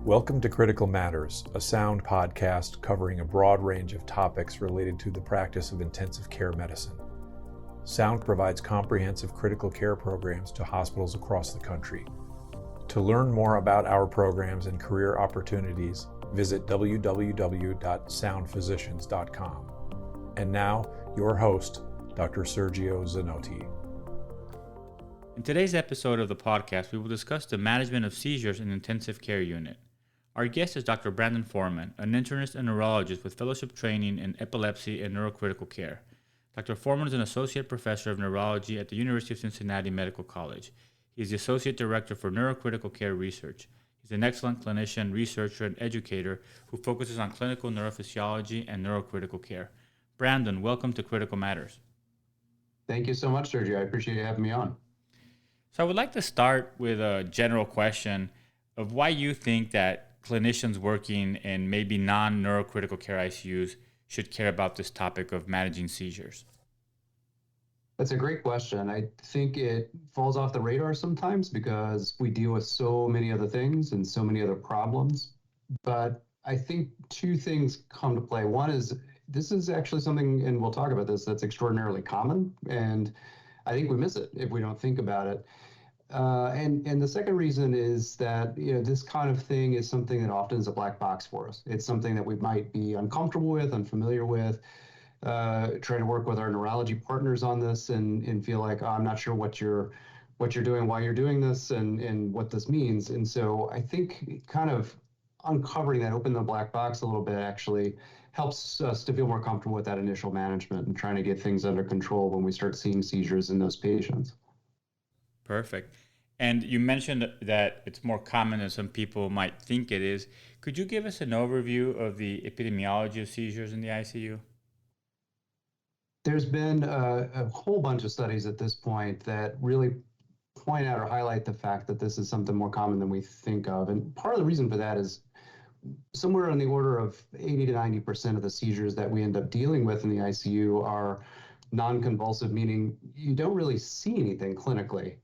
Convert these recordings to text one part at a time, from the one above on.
Welcome to Critical Matters, a sound podcast covering a broad range of topics related to the practice of intensive care medicine. Sound provides comprehensive critical care programs to hospitals across the country. To learn more about our programs and career opportunities, visit www.soundphysicians.com. And now, your host, Dr. Sergio Zanotti. In today's episode of the podcast, we will discuss the management of seizures in intensive care unit. Our guest is Dr. Brandon Foreman, an internist and neurologist with fellowship training in epilepsy and neurocritical care. Dr. Foreman is an Associate Professor of Neurology at the University of Cincinnati Medical College. He is the Associate Director for Neurocritical Care Research. He's an excellent clinician, researcher, and educator who focuses on clinical neurophysiology and neurocritical care. Brandon, welcome to Critical Matters. Thank you so much, Sergio. I appreciate you having me on. So I would like to start with a general question of why you think that clinicians working in maybe non-neurocritical care ICUs should care about this topic of managing seizures. That's a great question. I think it falls off the radar sometimes because we deal with so many other things and so many other problems. But I think two things come to play. One is this is actually something, and we'll talk about this, that's extraordinarily common. And I think we miss it if we don't think about it. And the second reason is that this kind of thing is something that often is a black box for us. It's something that we might be uncomfortable with, unfamiliar with, trying to work with our neurology partners on this and feel like, I'm not sure what you're doing, why you're doing this, and what this means. And so I think kind of uncovering that, open the black box a little bit, actually helps us to feel more comfortable with that initial management and trying to get things under control when we start seeing seizures in those patients. Perfect. And you mentioned that it's more common than some people might think it is. Could you give us an overview of the epidemiology of seizures in the ICU? There's been a whole bunch of studies at this point that really point out or highlight the fact that this is something more common than we think of. And part of the reason for that is somewhere on the order of 80 to 90% of the seizures that we end up dealing with in the ICU are non-convulsive, meaning you don't really see anything clinically.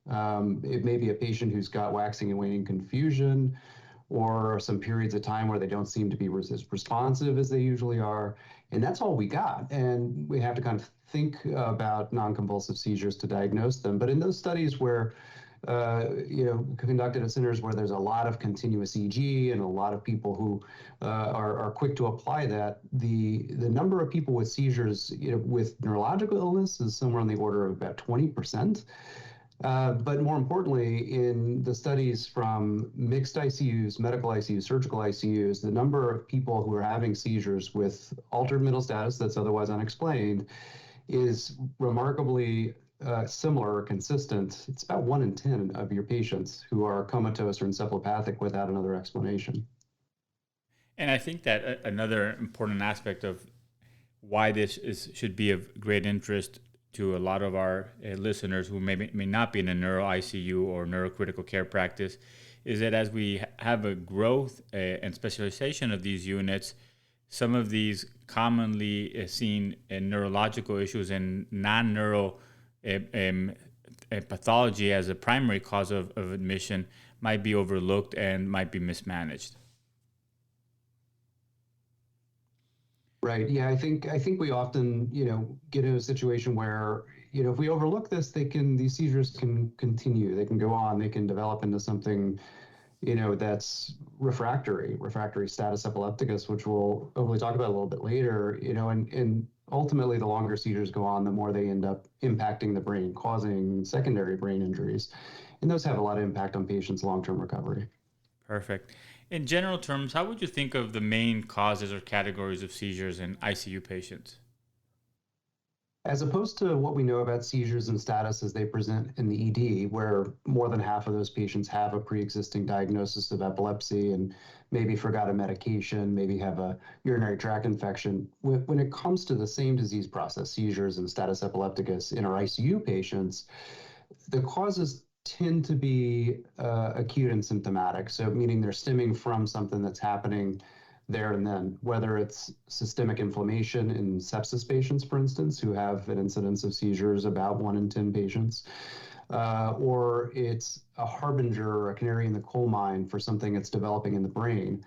It may be a patient who's got waxing and waning confusion or some periods of time where they don't seem to be as responsive as they usually are. And that's all we got. And we have to kind of think about non-convulsive seizures to diagnose them. But in those studies where conducted at centers where there's a lot of continuous EG and a lot of people who are quick to apply that, the number of people with seizures with neurological illness is somewhere on the order of about 20%. But more importantly, in the studies from mixed ICUs, medical ICUs, surgical ICUs, the number of people who are having seizures with altered mental status that's otherwise unexplained is remarkably similar or consistent. It's about 1 in 10 of your patients who are comatose or encephalopathic without another explanation. And I think that another important aspect of why this should be of great interest to a lot of our listeners who may not be in a neuro ICU or neurocritical care practice is that as we have a growth and specialization of these units, some of these commonly seen neurological issues and non-neuro pathology as a primary cause of admission might be overlooked and might be mismanaged. Right. Yeah, I think we often, get in a situation where, if we overlook this, these seizures can continue. They can go on. They can develop into something, that's refractory status epilepticus, which we'll hopefully talk about a little bit later, and ultimately the longer seizures go on, the more they end up impacting the brain, causing secondary brain injuries. And those have a lot of impact on patients' long-term recovery. Perfect. In general terms, how would you think of the main causes or categories of seizures in ICU patients? As opposed to what we know about seizures and status as they present in the ED, where more than half of those patients have a pre-existing diagnosis of epilepsy and maybe forgot a medication, maybe have a urinary tract infection. When it comes to the same disease process, seizures and status epilepticus in our ICU patients, the causes tend to be acute and symptomatic. So meaning they're stemming from something that's happening there and then, whether it's systemic inflammation in sepsis patients, for instance, who have an incidence of seizures about 1 in 10 patients, or it's a harbinger or a canary in the coal mine for something that's developing in the brain.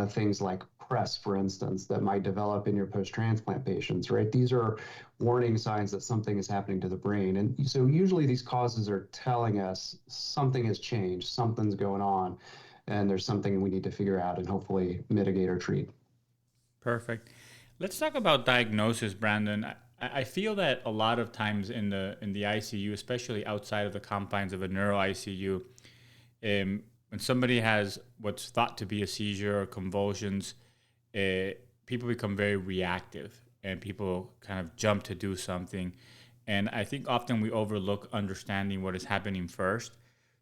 Things like PRESS, for instance, that might develop in your post-transplant patients, right? These are warning signs that something is happening to the brain. And so usually these causes are telling us something has changed, something's going on, and there's something we need to figure out and hopefully mitigate or treat. Perfect. Let's talk about diagnosis, Brandon. I feel that a lot of times in the ICU, especially outside of the confines of a neuro ICU, when somebody has what's thought to be a seizure or convulsions, people become very reactive and people kind of jump to do something. And I think often we overlook understanding what is happening first.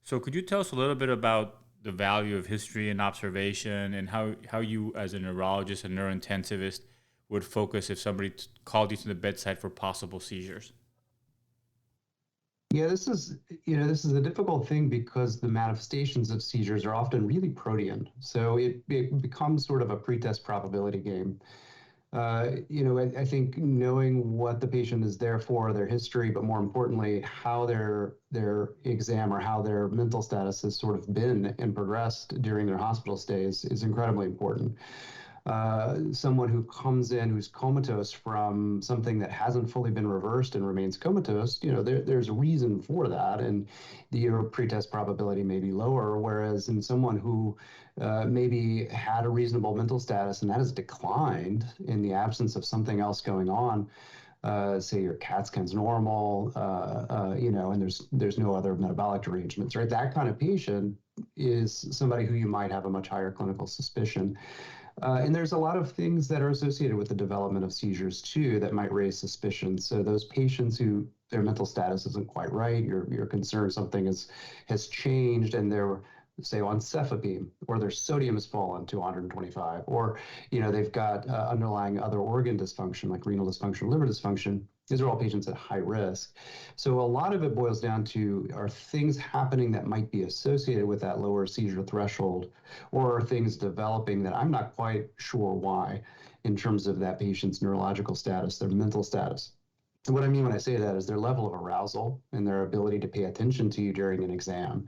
So could you tell us a little bit about the value of history and observation, and how you as a neurologist and neurointensivist would focus if somebody called you to the bedside for possible seizures? Yeah, this is a difficult thing because the manifestations of seizures are often really protean. So it becomes sort of a pretest probability game. I think knowing what the patient is there for, their history, but more importantly, how their exam or how their mental status has sort of been and progressed during their hospital stays is incredibly important. Someone who comes in who's comatose from something that hasn't fully been reversed and remains comatose, there's a reason for that, and your pretest probability may be lower. Whereas in someone who maybe had a reasonable mental status and that has declined in the absence of something else going on, say your CAT scan's normal, and there's no other metabolic derangements, right? That kind of patient is somebody who you might have a much higher clinical suspicion. And there's a lot of things that are associated with the development of seizures too that might raise suspicion. So those patients who their mental status isn't quite right, you're concerned something has changed and they're, say, on cefepime, or their sodium has fallen to 125, or they've got underlying other organ dysfunction like renal dysfunction, liver dysfunction. These are all patients at high risk. So a lot of it boils down to, are things happening that might be associated with that lower seizure threshold, or are things developing that I'm not quite sure why in terms of that patient's neurological status, their mental status. And what I mean when I say that is their level of arousal and their ability to pay attention to you during an exam.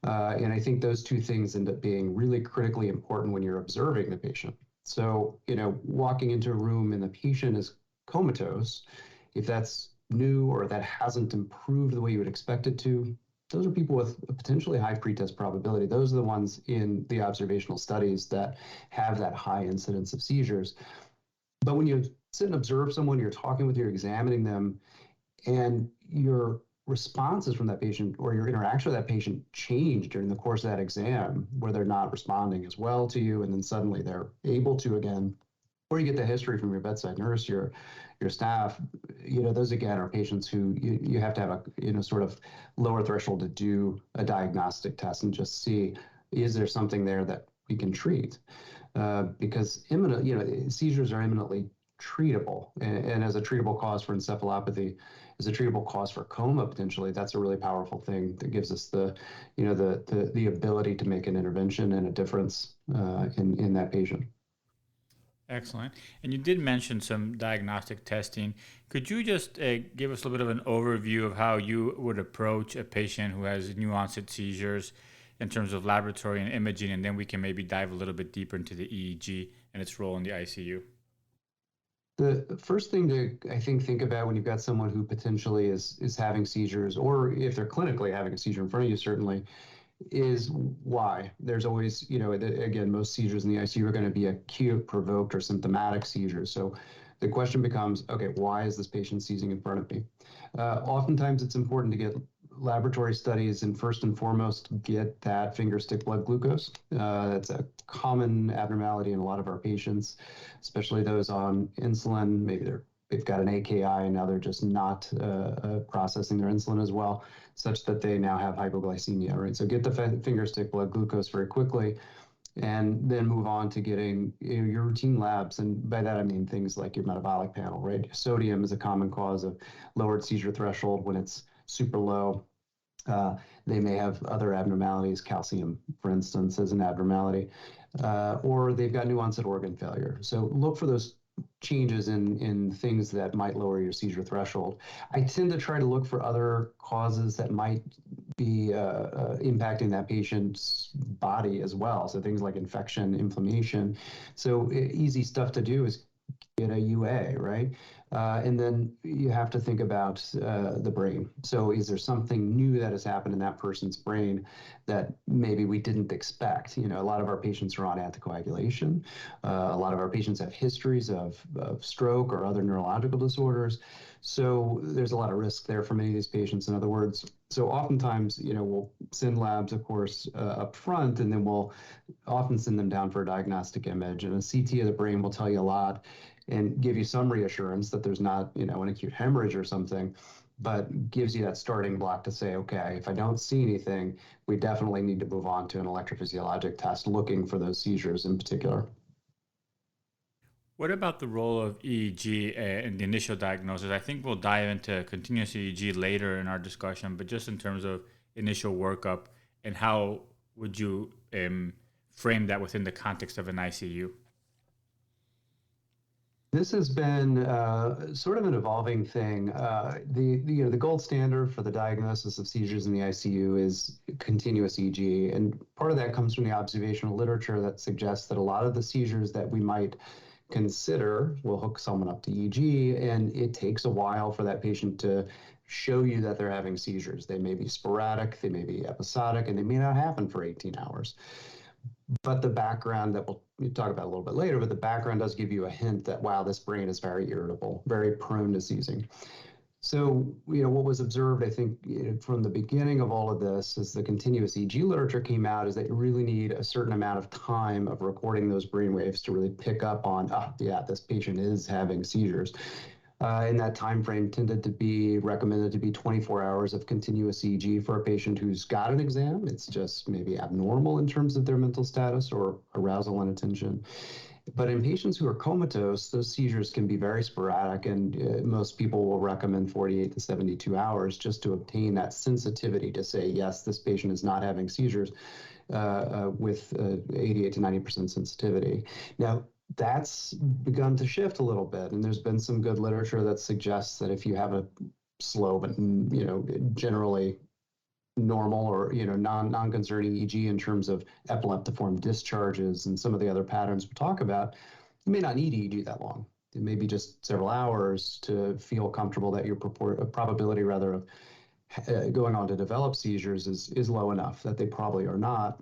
And I think those two things end up being really critically important when you're observing the patient. So, walking into a room and the patient is comatose, if that's new or that hasn't improved the way you would expect it to, those are people with a potentially high pretest probability. Those are the ones in the observational studies that have that high incidence of seizures. But when you sit and observe someone, you're talking with, you're examining them, and your responses from that patient or your interaction with that patient change during the course of that exam, where they're not responding as well to you, and then suddenly they're able to again, or you get the history from your bedside nurse, your staff, those again are patients who you have to have a sort of lower threshold to do a diagnostic test and just see, is there something there that we can treat? Because seizures are imminently treatable, and as a treatable cause for encephalopathy, as a treatable cause for coma potentially, that's a really powerful thing that gives us the ability to make an intervention and a difference in that patient. Excellent. And you did mention some diagnostic testing. Could you just give us a little bit of an overview of how you would approach a patient who has new onset seizures in terms of laboratory and imaging, and then we can maybe dive a little bit deeper into the EEG and its role in the ICU? The first thing to, I think about when you've got someone who potentially is having seizures, or if they're clinically having a seizure in front of you, certainly, is why. There's always, again, most seizures in the ICU are going to be acute, provoked, or symptomatic seizures. So the question becomes, okay, why is this patient seizing in front of me? Oftentimes it's important to get laboratory studies and first and foremost get that finger stick blood glucose. That's a common abnormality in a lot of our patients, especially those on insulin. Maybe they've got an AKI and now they're just not processing their insulin as well, such that they now have hypoglycemia, right? So get the finger stick blood glucose very quickly, and then move on to getting your routine labs. And by that, I mean things like your metabolic panel, right? Sodium is a common cause of lowered seizure threshold when it's super low. They may have other abnormalities, calcium, for instance, as an abnormality, or they've got new onset organ failure. So look for those changes in things that might lower your seizure threshold. I tend to try to look for other causes that might be impacting that patient's body as well. So things like infection, inflammation. So easy stuff to do is get a UA, right? And then you have to think about the brain. So is there something new that has happened in that person's brain that maybe we didn't expect? A lot of our patients are on anticoagulation. A lot of our patients have histories of stroke or other neurological disorders. So there's a lot of risk there for many of these patients. In other words, so oftentimes, we'll send labs, of course, up front, and then we'll often send them down for a diagnostic image. And a CT of the brain will tell you a lot and give you some reassurance that there's not, an acute hemorrhage or something, but gives you that starting block to say, okay, if I don't see anything, we definitely need to move on to an electrophysiologic test looking for those seizures in particular. What about the role of EEG in the initial diagnosis? I think we'll dive into continuous EEG later in our discussion, but just in terms of initial workup, and how would you frame that within the context of an ICU? This has been sort of an evolving thing. The gold standard for the diagnosis of seizures in the ICU is continuous EEG, and part of that comes from the observational literature that suggests that a lot of the seizures that we might consider will hook someone up to EEG, and it takes a while for that patient to show you that they're having seizures. They may be sporadic, they may be episodic, and they may not happen for 18 hours. But the background that we'll talk about a little bit later, but the background does give you a hint that, wow, this brain is very irritable, very prone to seizing. So, what was observed, I think, from the beginning of all of this, as the continuous EEG literature came out, is that you really need a certain amount of time of recording those brain waves to really pick up on, this patient is having seizures. And that time frame tended to be recommended to be 24 hours of continuous EEG for a patient who's got an exam. It's just maybe abnormal in terms of their mental status or arousal and attention. But in patients who are comatose, those seizures can be very sporadic, and most people will recommend 48 to 72 hours just to obtain that sensitivity to say, yes, this patient is not having seizures with 88 to 90% sensitivity. Now, that's begun to shift a little bit, and there's been some good literature that suggests that if you have a slow but generally normal or non-concerning EEG in terms of epileptiform discharges and some of the other patterns we talk about, you may not need EEG that long. It may be just several hours to feel comfortable that your probability rather of going on to develop seizures is low enough that they probably are not.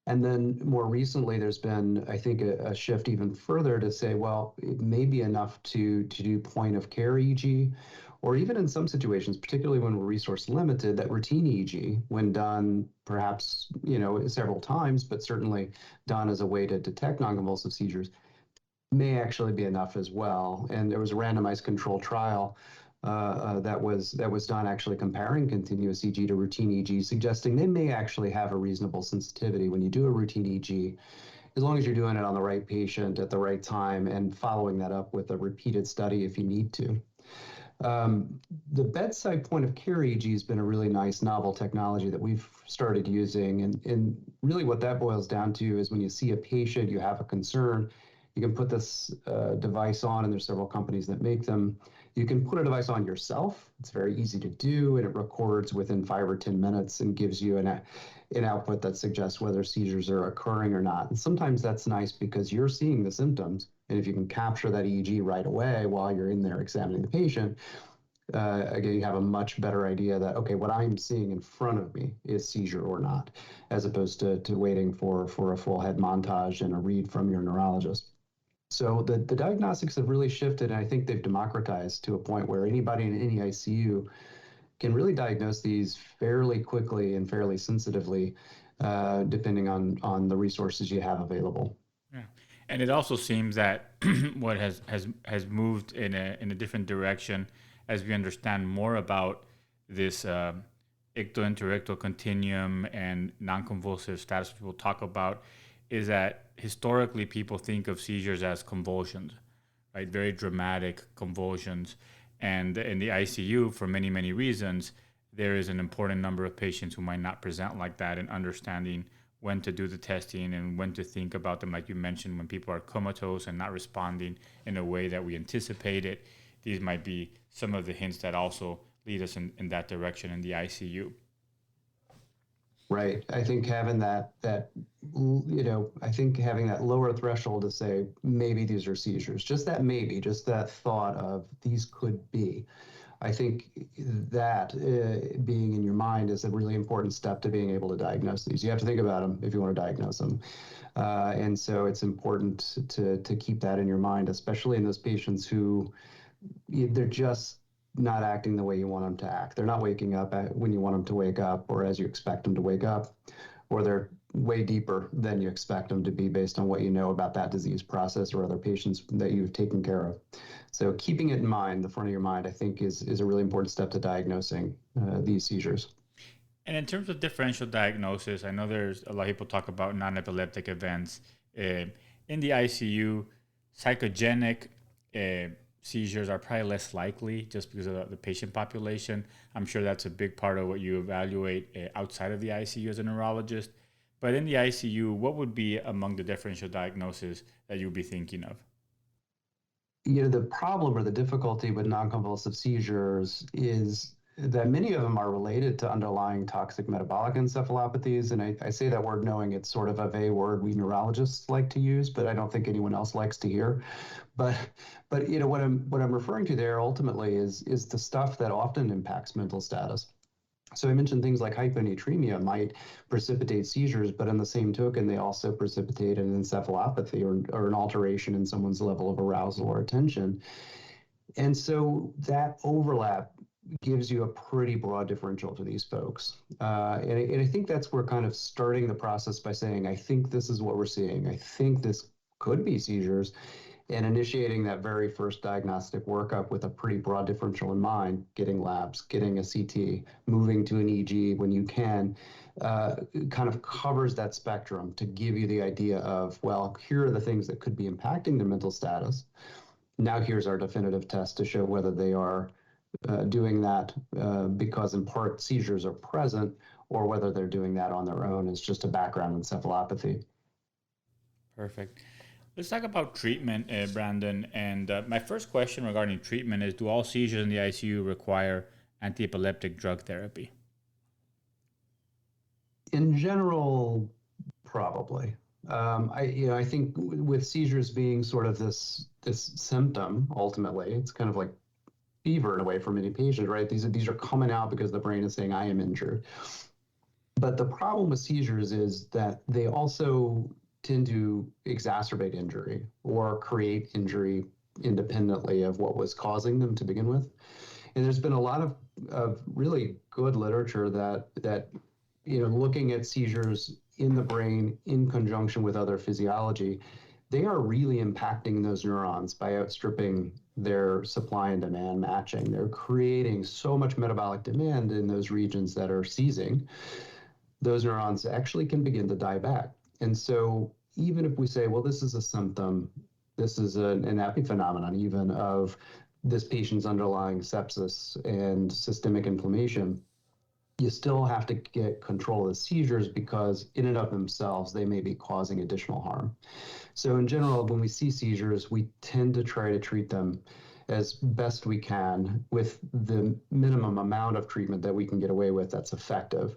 And then more recently, there's been, I think, a shift even further to say, well, it may be enough to do point of care EEG, or even in some situations, particularly when we're resource limited, that routine EEG, when done perhaps, several times, but certainly done as a way to detect non-convulsive seizures, may actually be enough as well. And there was a randomized control trial that was done actually comparing continuous EEG to routine EEG, suggesting they may actually have a reasonable sensitivity when you do a routine EEG, as long as you're doing it on the right patient at the right time and following that up with a repeated study if you need to. The bedside point of care EEG has been a really nice novel technology that we've started using. And really what that boils down to is when you see a patient, you have a concern, you can put this device on, and there's several companies that make them. You can put a device on yourself. It's very easy to do, and it records within 5 or 10 minutes and gives you an output that suggests whether seizures are occurring or not. And sometimes that's nice because you're seeing the symptoms, and if you can capture that EEG right away while you're in there examining the patient, again, you have a much better idea that, okay, what I'm seeing in front of me is seizure or not, as opposed to waiting for a full head montage and a read from your neurologist. So the diagnostics have really shifted, and I think they've democratized to a point where anybody in any ICU can really diagnose these fairly quickly and fairly sensitively, depending on the resources you have available. Yeah. And it also seems that what has moved in a different direction as we understand more about this ictal-interictal continuum and non-convulsive status we'll talk about, is that historically people think of seizures as convulsions, right? Very dramatic convulsions. And in the ICU, for many, many reasons, there is an important number of patients who might not present like that, and understanding when to do the testing and when to think about them. Like you mentioned, when people are comatose and not responding in a way that we anticipated, these might be some of the hints that also lead us in that direction in the ICU. Right. I think having I think having that lower threshold to say, maybe these are seizures, just that thought of these could be. I think that being in your mind is a really important step to being able to diagnose these. You have to think about them if you want to diagnose them. And so it's important to keep that in your mind, especially in those patients who they're just not acting the way you want them to act. They're not waking up when you want them to wake up or as you expect them to wake up, or they're way deeper than you expect them to be based on what you know about that disease process or other patients that you've taken care of. So keeping it in mind, the front of your mind, I think is a really important step to diagnosing these seizures. And in terms of differential diagnosis, I know there's a lot of people talk about non-epileptic events. In the ICU, psychogenic seizures are probably less likely just because of the patient population. I'm sure that's a big part of what you evaluate outside of the ICU as a neurologist. But in the ICU, what would be among the differential diagnoses that you would be thinking of? The problem or the difficulty with non-convulsive seizures is that many of them are related to underlying toxic metabolic encephalopathies. And I say that word knowing it's sort of a vague word we neurologists like to use, but I don't think anyone else likes to hear. But what I'm referring to there ultimately is the stuff that often impacts mental status. So I mentioned things like hyponatremia might precipitate seizures, but in the same token, they also precipitate an encephalopathy or an alteration in someone's level of arousal or attention. And so that overlap gives you a pretty broad differential to these folks. And I think that's where kind of starting the process by saying, I think this is what we're seeing. I think this could be seizures. And initiating that very first diagnostic workup with a pretty broad differential in mind, getting labs, getting a CT, moving to an EG when you can, kind of covers that spectrum to give you the idea of, well, here are the things that could be impacting their mental status. Now here's our definitive test to show whether they are doing that because in part seizures are present, or whether they're doing that on their own as just a background encephalopathy. Perfect. Let's talk about treatment, Brandon. And my first question regarding treatment is, do all seizures in the ICU require anti-epileptic drug therapy? In general, probably. I think with seizures being sort of this symptom, ultimately, it's kind of like fever in a way for many patients, right? These are coming out because the brain is saying, I am injured. But the problem with seizures is that they also tend to exacerbate injury or create injury independently of what was causing them to begin with. And there's been a lot of really good literature that looking at seizures in the brain in conjunction with other physiology, they are really impacting those neurons by outstripping their supply and demand matching. They're creating so much metabolic demand in those regions that are seizing. Those neurons actually can begin to die back. And so even if we say, well, this is a symptom, this is an epiphenomenon even of this patient's underlying sepsis and systemic inflammation, you still have to get control of the seizures because in and of themselves, they may be causing additional harm. So in general, when we see seizures, we tend to try to treat them as best we can with the minimum amount of treatment that we can get away with that's effective.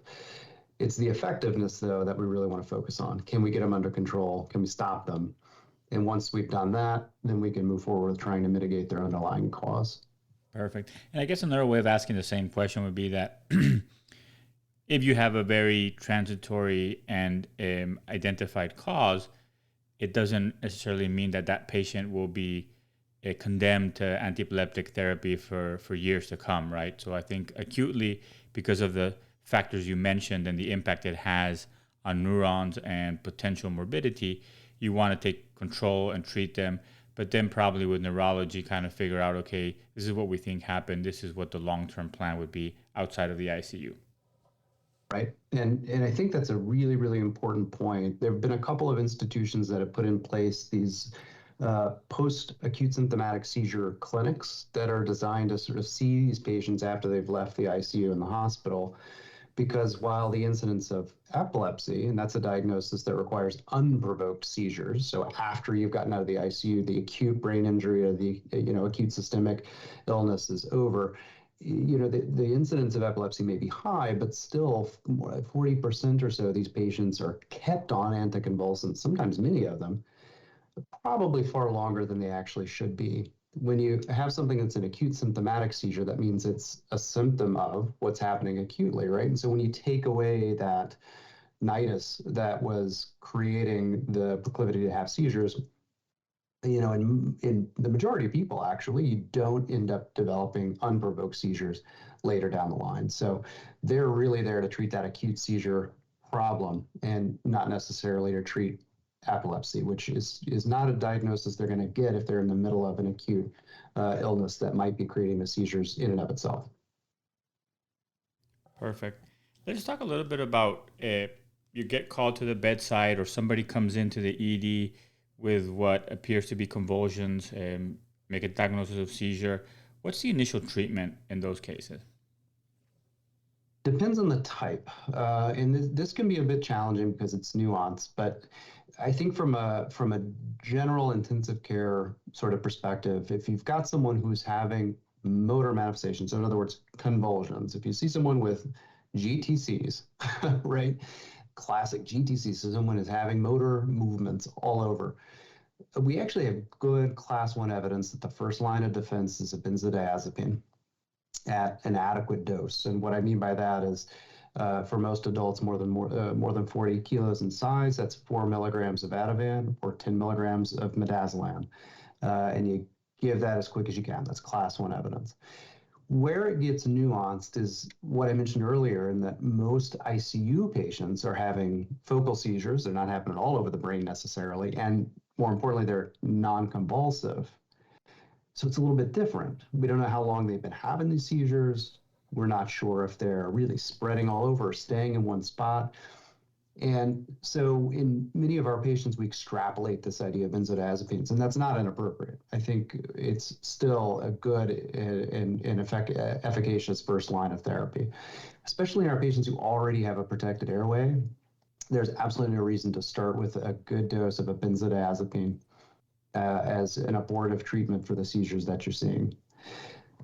It's the effectiveness, though, that we really want to focus on. Can we get them under control? Can we stop them? And once we've done that, then we can move forward with trying to mitigate their underlying cause. Perfect. And I guess another way of asking the same question would be that if you have a very transitory and identified cause, it doesn't necessarily mean that that patient will be condemned to anti-epileptic therapy for years to come, right? So I think acutely, because of the factors you mentioned and the impact it has on neurons and potential morbidity, you want to take control and treat them. But then probably with neurology, kind of figure out, okay, this is what we think happened. This is what the long-term plan would be outside of the ICU. Right. And I think that's a really, really important point. There have been a couple of institutions that have put in place these post-acute symptomatic seizure clinics that are designed to sort of see these patients after they've left the ICU in the hospital. because while the incidence of epilepsy, and that's a diagnosis that requires unprovoked seizures, so after you've gotten out of the ICU, the acute brain injury or the acute systemic illness is over, the incidence of epilepsy may be high, but still 40% or so of these patients are kept on anticonvulsants, sometimes many of them, probably far longer than they actually should be. When you have something that's an acute symptomatic seizure, that means it's a symptom of what's happening acutely, right? And so when you take away that nidus that was creating the proclivity to have seizures, in the majority of people, actually, you don't end up developing unprovoked seizures later down the line. So they're really there to treat that acute seizure problem and not necessarily to treat epilepsy, which is not a diagnosis they're going to get if they're in the middle of an acute illness that might be creating the seizures in and of itself. Perfect. Let's talk a little bit about you get called to the bedside or somebody comes into the ED with what appears to be convulsions and make a diagnosis of seizure. What's the initial treatment in those cases? Depends on the type. And this can be a bit challenging because it's nuanced, but I think from a general intensive care sort of perspective, if you've got someone who's having motor manifestations, so in other words, convulsions, if you see someone with GTCs, right? Classic GTCs, so someone is having motor movements all over. We actually have good class 1 evidence that the first line of defense is a benzodiazepine at an adequate dose. And what I mean by that is for most adults more than 40 kilos in size, that's 4 milligrams of Ativan or 10 milligrams of midazolam. And you give that as quick as you can. That's class 1 evidence. Where it gets nuanced is what I mentioned earlier, in that most ICU patients are having focal seizures. They're not happening all over the brain necessarily. And more importantly, they're non-convulsive. So it's a little bit different. We don't know how long they've been having these seizures. We're not sure if they're really spreading all over or staying in one spot. And so in many of our patients, we extrapolate this idea of benzodiazepines, and that's not inappropriate. I think it's still a good and efficacious first line of therapy, especially in our patients who already have a protected airway. There's absolutely no reason to start with a good dose of a benzodiazepine as an abortive treatment for the seizures that you're seeing.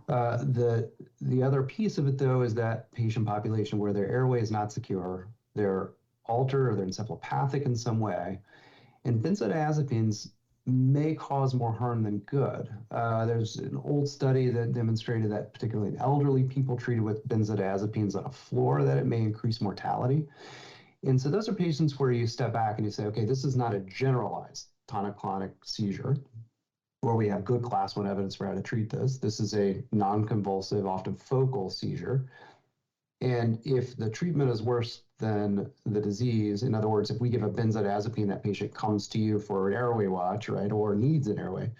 The other piece of it, though, is that patient population where their airway is not secure, they're altered or they're encephalopathic in some way, and benzodiazepines may cause more harm than good. There's an old study that demonstrated that particularly in elderly people treated with benzodiazepines on a floor, that it may increase mortality. And so those are patients where you step back and you say, okay, this is not a generalized tonic-clonic seizure, where we have good class 1 evidence for how to treat this. This is a non-convulsive, often focal seizure. And if the treatment is worse than the disease, in other words, if we give a benzodiazepine, that patient comes to you for an airway watch, right, or needs an airway,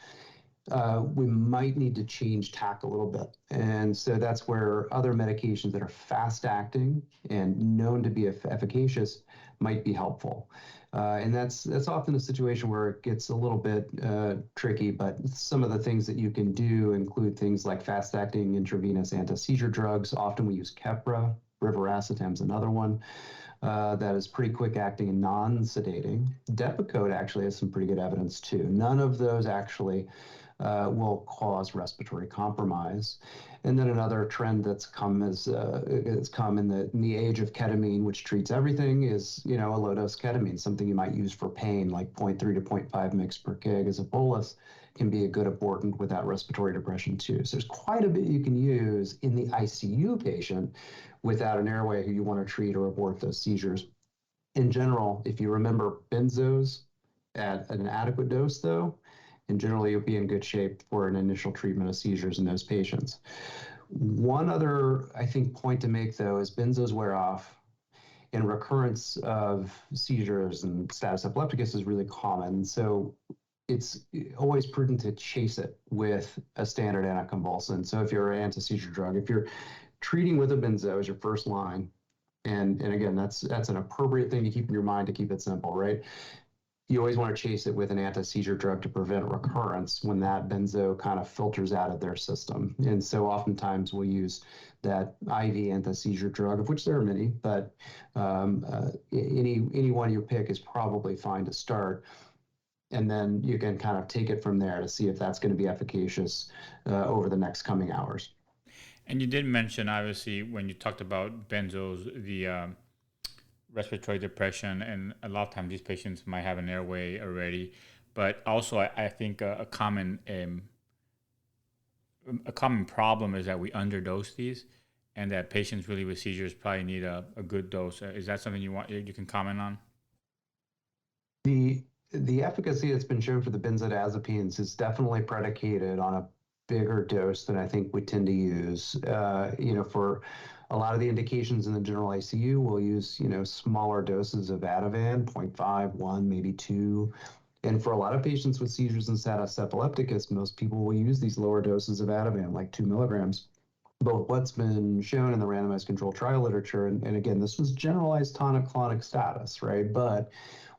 we might need to change tack a little bit. And so that's where other medications that are fast acting and known to be efficacious might be helpful. And that's often a situation where it gets a little bit tricky, but some of the things that you can do include things like fast-acting intravenous anti-seizure drugs. Often we use Keppra. Brivaracetam's another one that is pretty quick-acting and non-sedating. Depakote actually has some pretty good evidence too. None of those actually will cause respiratory compromise. And then another trend that's come in the age of ketamine, which treats everything, is a low-dose ketamine, something you might use for pain, like 0.3 to 0.5 mg per kg as a bolus, can be a good abortant without respiratory depression too. So there's quite a bit you can use in the ICU patient without an airway who you want to treat or abort those seizures. In general, if you remember benzos at an adequate dose, though, and generally you'll be in good shape for an initial treatment of seizures in those patients. One other, I think, point to make, though, is benzos wear off, and recurrence of seizures and status epilepticus is really common. So it's always prudent to chase it with a standard anticonvulsant. So if you're an anti-seizure drug, if you're treating with a benzo as your first line, and again, that's an appropriate thing to keep in your mind to keep it simple, right? you always want to chase it with an anti-seizure drug to prevent recurrence when that benzo kind of filters out of their system. And so oftentimes we'll use that IV anti-seizure drug, of which there are many, but any one you pick is probably fine to start. And then you can kind of take it from there to see if that's going to be efficacious over the next coming hours. And you did mention, obviously, when you talked about benzos, the respiratory depression, and a lot of times these patients might have an airway already. But also, I think a common problem is that we underdose these, and that patients really with seizures probably need a good dose. Is that something you can comment on? The efficacy that's been shown for the benzodiazepines is definitely predicated on a bigger dose than I think we tend to use. For a lot of the indications in the general ICU, we'll use, smaller doses of Ativan, 0.5, 1, maybe 2. And for a lot of patients with seizures and status epilepticus, most people will use these lower doses of Ativan, like 2 milligrams. But what's been shown in the randomized controlled trial literature, and again, this was generalized tonic-clonic status, right? But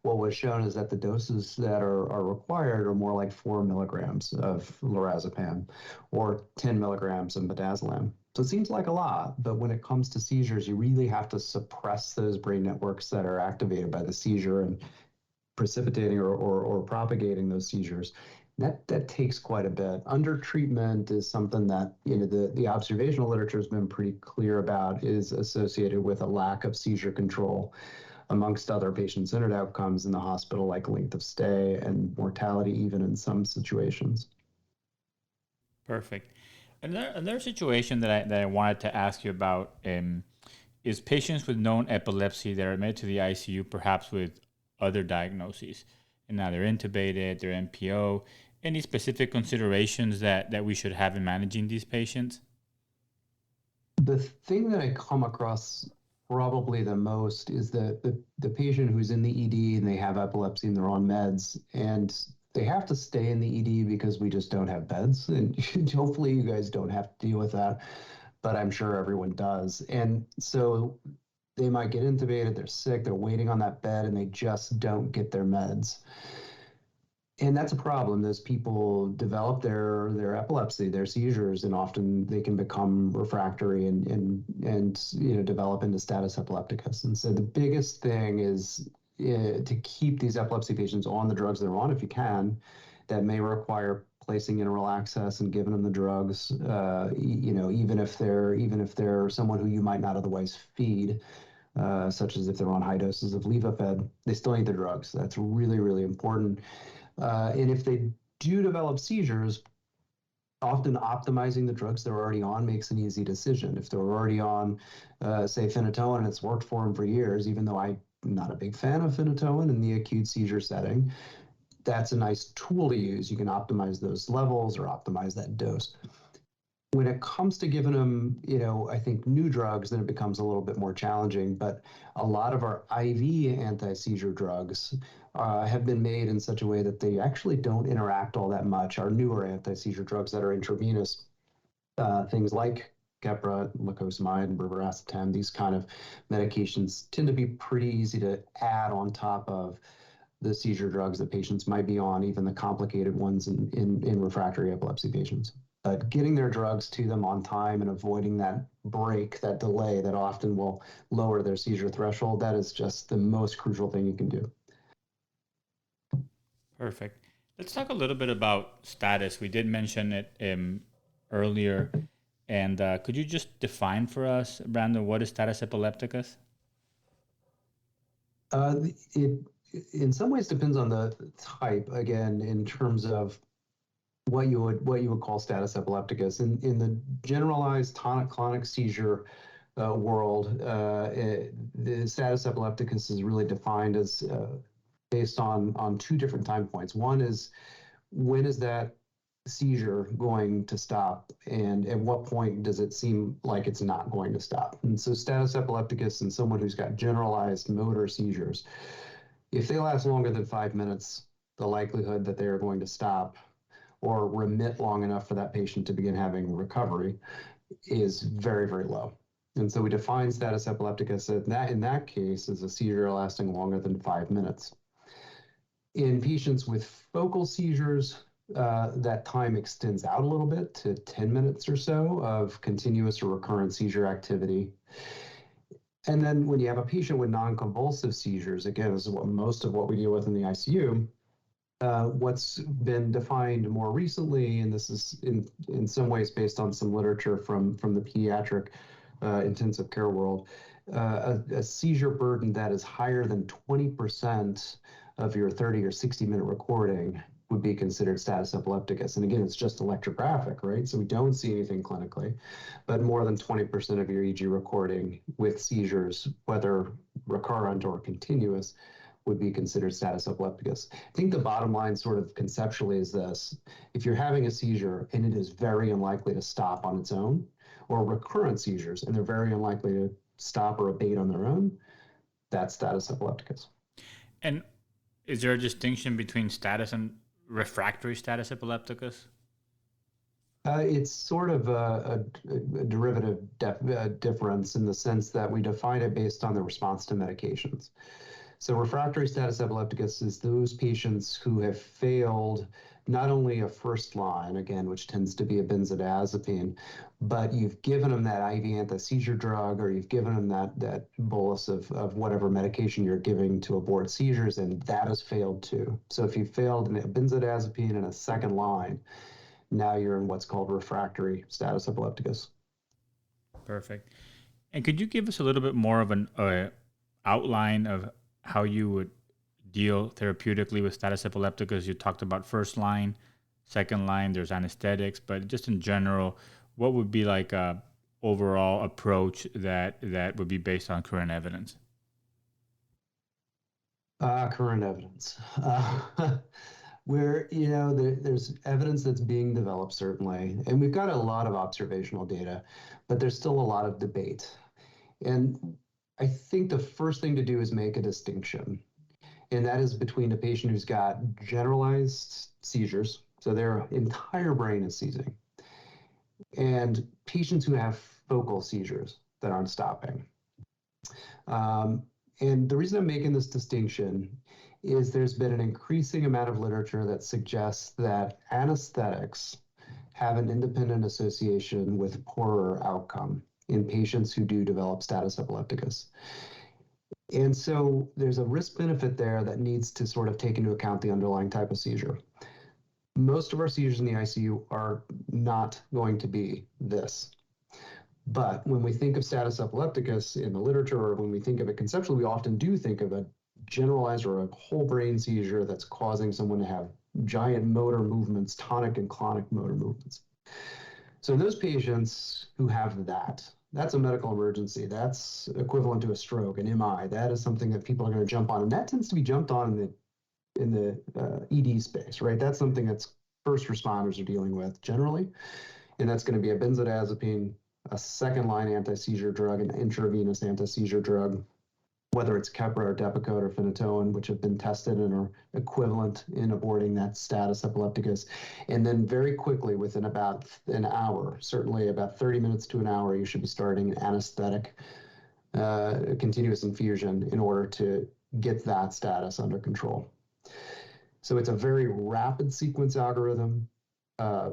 what was shown is that the doses that are required are more like 4 milligrams of lorazepam or 10 milligrams of midazolam. So it seems like a lot, but when it comes to seizures, you really have to suppress those brain networks that are activated by the seizure and precipitating or propagating those seizures. That takes quite a bit. Under treatment is something that the observational literature has been pretty clear about is associated with a lack of seizure control, amongst other patient-centered outcomes in the hospital, like length of stay and mortality, even in some situations. Perfect. Another situation that I wanted to ask you about is patients with known epilepsy that are admitted to the ICU, perhaps with other diagnoses, and now they're intubated, they're NPO. Any specific considerations that we should have in managing these patients? The thing that I come across probably the most is the patient who's in the ED and they have epilepsy and they're on meds, and they have to stay in the ED because we just don't have beds. And hopefully you guys don't have to deal with that, but I'm sure everyone does. And so they might get intubated, they're sick, they're waiting on that bed, and they just don't get their meds. And that's a problem. Those people develop their epilepsy, their seizures, and often they can become refractory and develop into status epilepticus. And so the biggest thing is to keep these epilepsy patients on the drugs they're on if you can. That may require placing enteral access and giving them the drugs. Even if they're someone who you might not otherwise feed. Such as if they're on high doses of levophed, they still need the drugs. That's really, really important. And if they do develop seizures, often optimizing the drugs they're already on makes an easy decision. If they're already on, say, phenytoin, and it's worked for them for years, even though I'm not a big fan of phenytoin in the acute seizure setting, that's a nice tool to use. You can optimize those levels or optimize that dose. When it comes to giving them, I think new drugs, then it becomes a little bit more challenging. But a lot of our IV anti-seizure drugs have been made in such a way that they actually don't interact all that much. Our newer anti-seizure drugs that are intravenous, things like Keppra, lacosamide, and brivaracetam, these kind of medications tend to be pretty easy to add on top of the seizure drugs that patients might be on, even the complicated ones in refractory epilepsy patients. But getting their drugs to them on time and avoiding that break, that delay that often will lower their seizure threshold, that is just the most crucial thing you can do. Perfect. Let's talk a little bit about status. We did mention it earlier. And could you just define for us, Brandon, what is status epilepticus? It in some ways depends on the type, again, in terms of what you would call status epilepticus. In the generalized tonic-clonic seizure world, the status epilepticus is really defined as based on two different time points. One is, when is that seizure going to stop, and at what point does it seem like it's not going to stop? And so status epilepticus in someone who's got generalized motor seizures, if they last longer than 5 minutes, the likelihood that they are going to stop or remit long enough for that patient to begin having recovery is very, very low. And so we define status epilepticus in that case as a seizure lasting longer than 5 minutes. In patients with focal seizures, that time extends out a little bit to 10 minutes or so of continuous or recurrent seizure activity. And then when you have a patient with non-convulsive seizures, again, this is what most of what we deal with in the ICU, what's been defined more recently, and this is in some ways based on some literature from the pediatric intensive care world, a seizure burden that is higher than 20% of your 30 or 60-minute recording would be considered status epilepticus. And again, it's just electrographic, right? So we don't see anything clinically, but more than 20% of your EEG recording with seizures, whether recurrent or continuous, would be considered status epilepticus. I think the bottom line sort of conceptually is this: if you're having a seizure and it is very unlikely to stop on its own, or recurrent seizures and they're very unlikely to stop or abate on their own, that's status epilepticus. And is there a distinction between status and refractory status epilepticus? It's sort of a derivative difference in the sense that we define it based on the response to medications. So refractory status epilepticus is those patients who have failed not only a first line, again, which tends to be a benzodiazepine, but you've given them that IV anti-seizure drug, or you've given them that bolus of whatever medication you're giving to abort seizures, and that has failed too. So if you failed a benzodiazepine in a second line, now you're in what's called refractory status epilepticus. Perfect. And could you give us a little bit more of an outline of how you would deal therapeutically with status epilepticus? You talked about first line, second line, there's anesthetics, but just in general, what would be like a overall approach that would be based on current evidence? Current evidence. Where, there's evidence that's being developed, certainly, and we've got a lot of observational data, but there's still a lot of debate. And I think the first thing to do is make a distinction, and that is between a patient who's got generalized seizures, so their entire brain is seizing, and patients who have focal seizures that aren't stopping. And the reason I'm making this distinction is there's been an increasing amount of literature that suggests that anesthetics have an independent association with poorer outcome in patients who do develop status epilepticus. And so there's a risk benefit there that needs to sort of take into account the underlying type of seizure. Most of our seizures in the ICU are not going to be this. But when we think of status epilepticus in the literature, or when we think of it conceptually, we often do think of a generalized or a whole brain seizure that's causing someone to have giant motor movements, tonic and clonic motor movements. So those patients who have that's a medical emergency. That's equivalent to a stroke, an MI. That is something that people are going to jump on, and that tends to be jumped on in the ED space, right? That's something that's first responders are dealing with generally, and that's going to be a benzodiazepine, a second-line anti-seizure drug, an intravenous anti-seizure drug, whether it's Keppra or Depakote or phenytoin, which have been tested and are equivalent in aborting that status epilepticus. And then very quickly, within about an hour, certainly about 30 minutes to an hour, you should be starting an anesthetic, continuous infusion in order to get that status under control. So it's a very rapid sequence algorithm.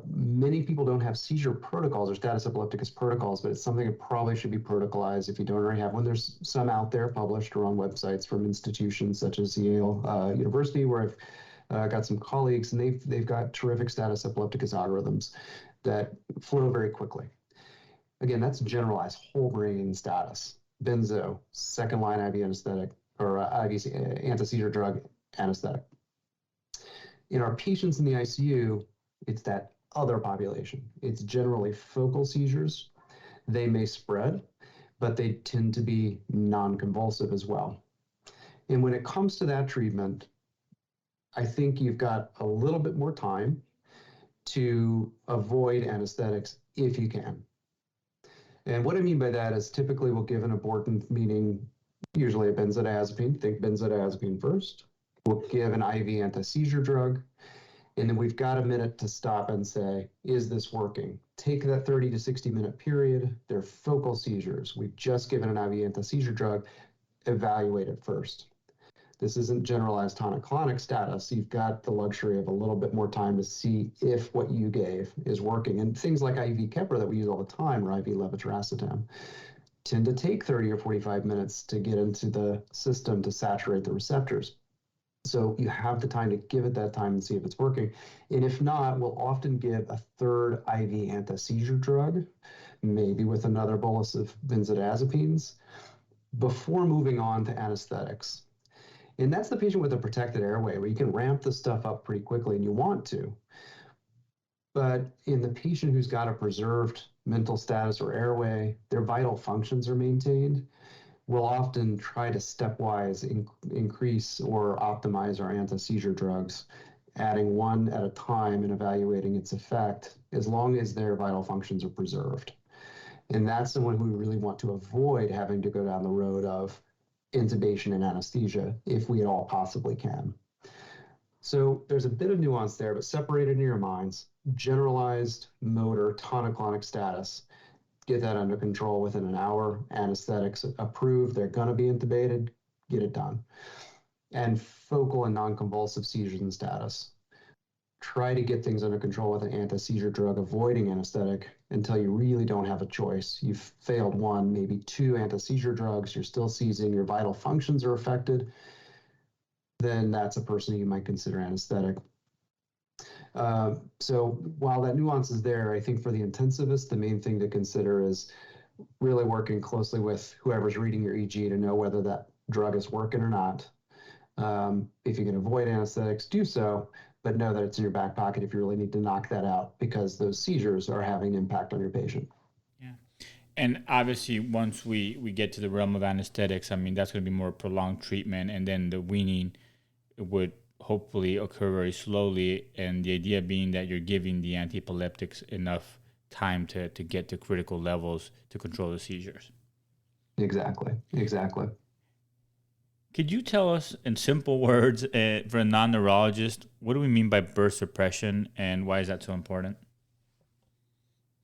Many people don't have seizure protocols or status epilepticus protocols, but it's something that probably should be protocolized if you don't already have one. There's some out there published or on websites from institutions such as Yale University, where I've got some colleagues, and they've got terrific status epilepticus algorithms that flow very quickly. Again, that's generalized whole brain status. Benzo, second line IV anesthetic, or IV anti-seizure drug anesthetic. In our patients in the ICU, it's that other population. It's generally focal seizures. They may spread, but they tend to be non-convulsive as well. And when it comes to that treatment, I think you've got a little bit more time to avoid anesthetics if you can. And what I mean by that is typically we'll give an abortant, meaning usually a benzodiazepine, think benzodiazepine first. We'll give an IV anti-seizure drug, and then we've got a minute to stop and say, is this working? Take that 30 to 60 minute period. They're focal seizures. We've just given an IV anti-seizure drug. Evaluate it first. This isn't generalized tonic-clonic status. You've got the luxury of a little bit more time to see if what you gave is working. And things like IV Keppra that we use all the time, or IV levetiracetam, tend to take 30 or 45 minutes to get into the system to saturate the receptors. So you have the time to give it that time and see if it's working. And if not, we'll often give a third IV anti-seizure drug, maybe with another bolus of benzodiazepines, before moving on to anesthetics. And that's the patient with a protected airway, where you can ramp the stuff up pretty quickly and you want to. But in the patient who's got a preserved mental status or airway, their vital functions are maintained, we'll often try to stepwise increase or optimize our anti-seizure drugs, adding one at a time and evaluating its effect, as long as their vital functions are preserved. And that's someone who we really want to avoid having to go down the road of intubation and anesthesia, if we at all possibly can. So there's a bit of nuance there, but separated in your minds: generalized motor tonic-clonic status, get that under control within an hour. Anesthetics approved, they're going to be intubated, get it done. And focal and non-convulsive seizures and status, try to get things under control with an anti-seizure drug, avoiding anesthetic until you really don't have a choice. You've failed one, maybe two anti-seizure drugs, you're still seizing, your vital functions are affected, then that's a person you might consider anesthetic. So while that nuance is there, I think for the intensivist, the main thing to consider is really working closely with whoever's reading your EG to know whether that drug is working or not. If you can avoid anesthetics, do so, but know that it's in your back pocket if you really need to knock that out, because those seizures are having an impact on your patient. Yeah. And obviously, once we get to the realm of anesthetics, I mean, that's going to be more prolonged treatment, and then the weaning would hopefully occur very slowly. And the idea being that you're giving the antiepileptics enough time to get to critical levels to control the seizures. Exactly. Could you tell us in simple words, for a non-neurologist, what do we mean by burst suppression, and why is that so important?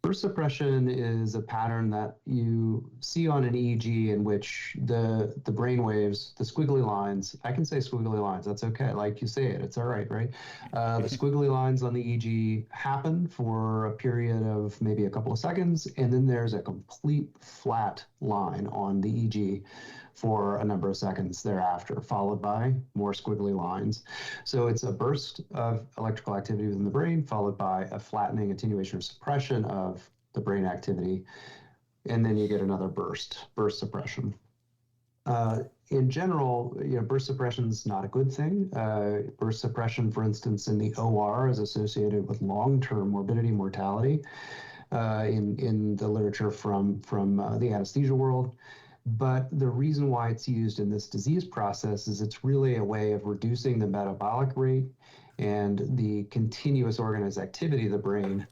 Burst suppression is a pattern that you see on an EEG in which the brain waves, the squiggly lines, I can say squiggly lines, that's okay, like you say it, it's all right, right? The squiggly lines on the EEG happen for a period of maybe a couple of seconds, and then there's a complete flat line on the EEG for a number of seconds thereafter, followed by more squiggly lines. So it's a burst of electrical activity within the brain, followed by a flattening, attenuation, or suppression of the brain activity, and then you get another burst suppression. In general, burst suppression is not a good thing. Burst suppression, for instance, in the OR is associated with long-term morbidity, mortality in the literature from the anesthesia world. But the reason why it's used in this disease process is it's really a way of reducing the metabolic rate and the continuous organized activity of the brain,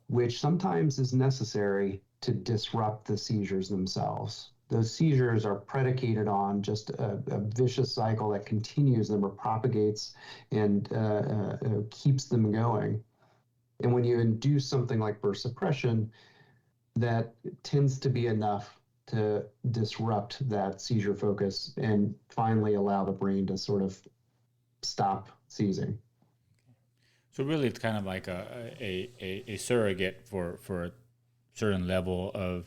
which sometimes is necessary to disrupt the seizures themselves. Those seizures are predicated on just a vicious cycle that continues them or propagates and keeps them going. And when you induce something like burst suppression, that tends to be enough to disrupt that seizure focus and finally allow the brain to sort of stop seizing. So really, it's kind of like a surrogate for a certain level of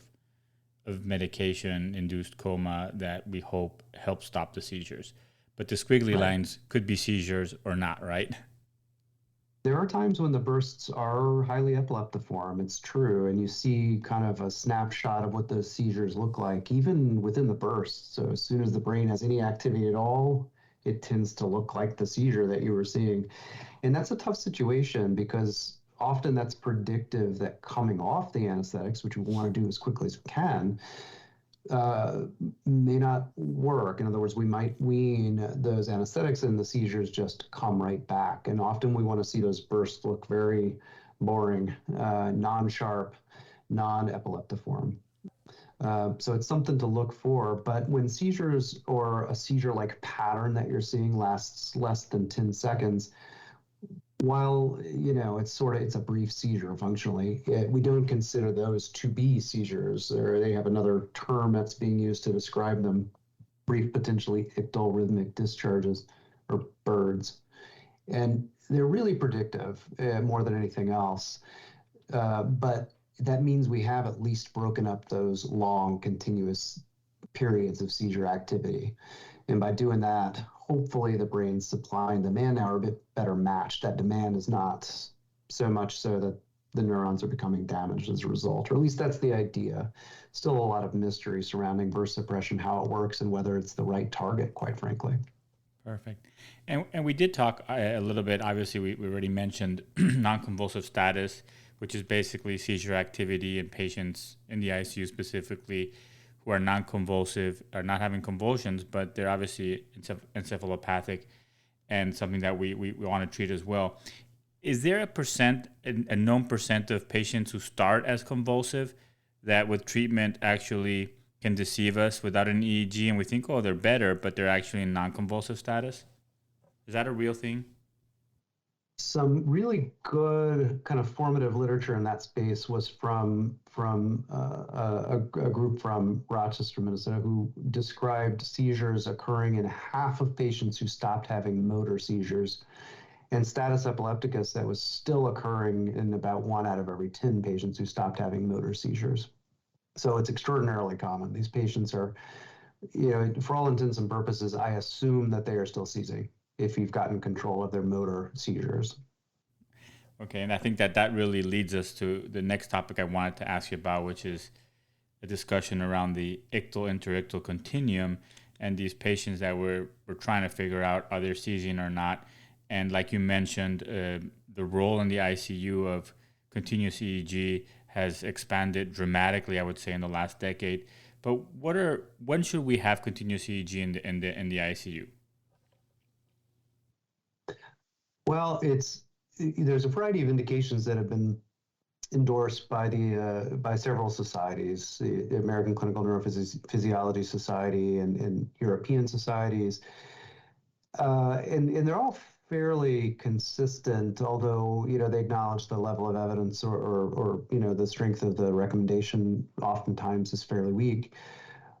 medication-induced coma that we hope helps stop the seizures. But the squiggly lines could be seizures or not, right? There are times when the bursts are highly epileptiform, it's true, and you see kind of a snapshot of what those seizures look like, even within the burst. So as soon as the brain has any activity at all, it tends to look like the seizure that you were seeing. And that's a tough situation, because often that's predictive that coming off the anesthetics, which we want to do as quickly as we can, may not work. In other words, we might wean those anesthetics and the seizures just come right back. And often we want to see those bursts look very boring, non-sharp, non-epileptiform. So it's something to look for. But when seizures or a seizure-like pattern that you're seeing lasts less than 10 seconds, while, it's a brief seizure functionally, we don't consider those to be seizures, or they have another term that's being used to describe them. brief, potentially ictal rhythmic discharges or birds. And they're really predictive more than anything else. But that means we have at least broken up those long, continuous periods of seizure activity. And by doing that, hopefully the brain's supply and demand now are a bit better matched. That demand is not so much so that the neurons are becoming damaged as a result, or at least that's the idea. Still a lot of mystery surrounding burst suppression, how it works, and whether it's the right target, quite frankly. Perfect. And we did talk a little bit, obviously we already mentioned non-convulsive status, which is basically seizure activity in patients in the ICU specifically who are non-convulsive, are not having convulsions, but they're obviously encephalopathic and something that we want to treat as well. Is there a known percent of patients who start as convulsive that with treatment actually can deceive us without an EEG and we think, oh, they're better, but they're actually in non-convulsive status? Is that a real thing? Some really good kind of formative literature in that space was from a group from Rochester, Minnesota, who described seizures occurring in half of patients who stopped having motor seizures, and status epilepticus that was still occurring in about 1 out of every 10 patients who stopped having motor seizures. So it's extraordinarily common. These patients are, for all intents and purposes, I assume that they are still seizing if you've gotten control of their motor seizures. Okay, and I think that really leads us to the next topic I wanted to ask you about, which is a discussion around the ictal-interictal continuum and these patients that we're trying to figure out are they seizing or not. And like you mentioned, the role in the ICU of continuous EEG has expanded dramatically, I would say, in the last decade. But when should we have continuous EEG in the ICU? Well, there's a variety of indications that have been endorsed by several societies, the American Clinical Neurophysiology Society and European societies, and they're all fairly consistent, although they acknowledge the level of evidence or the strength of the recommendation oftentimes is fairly weak.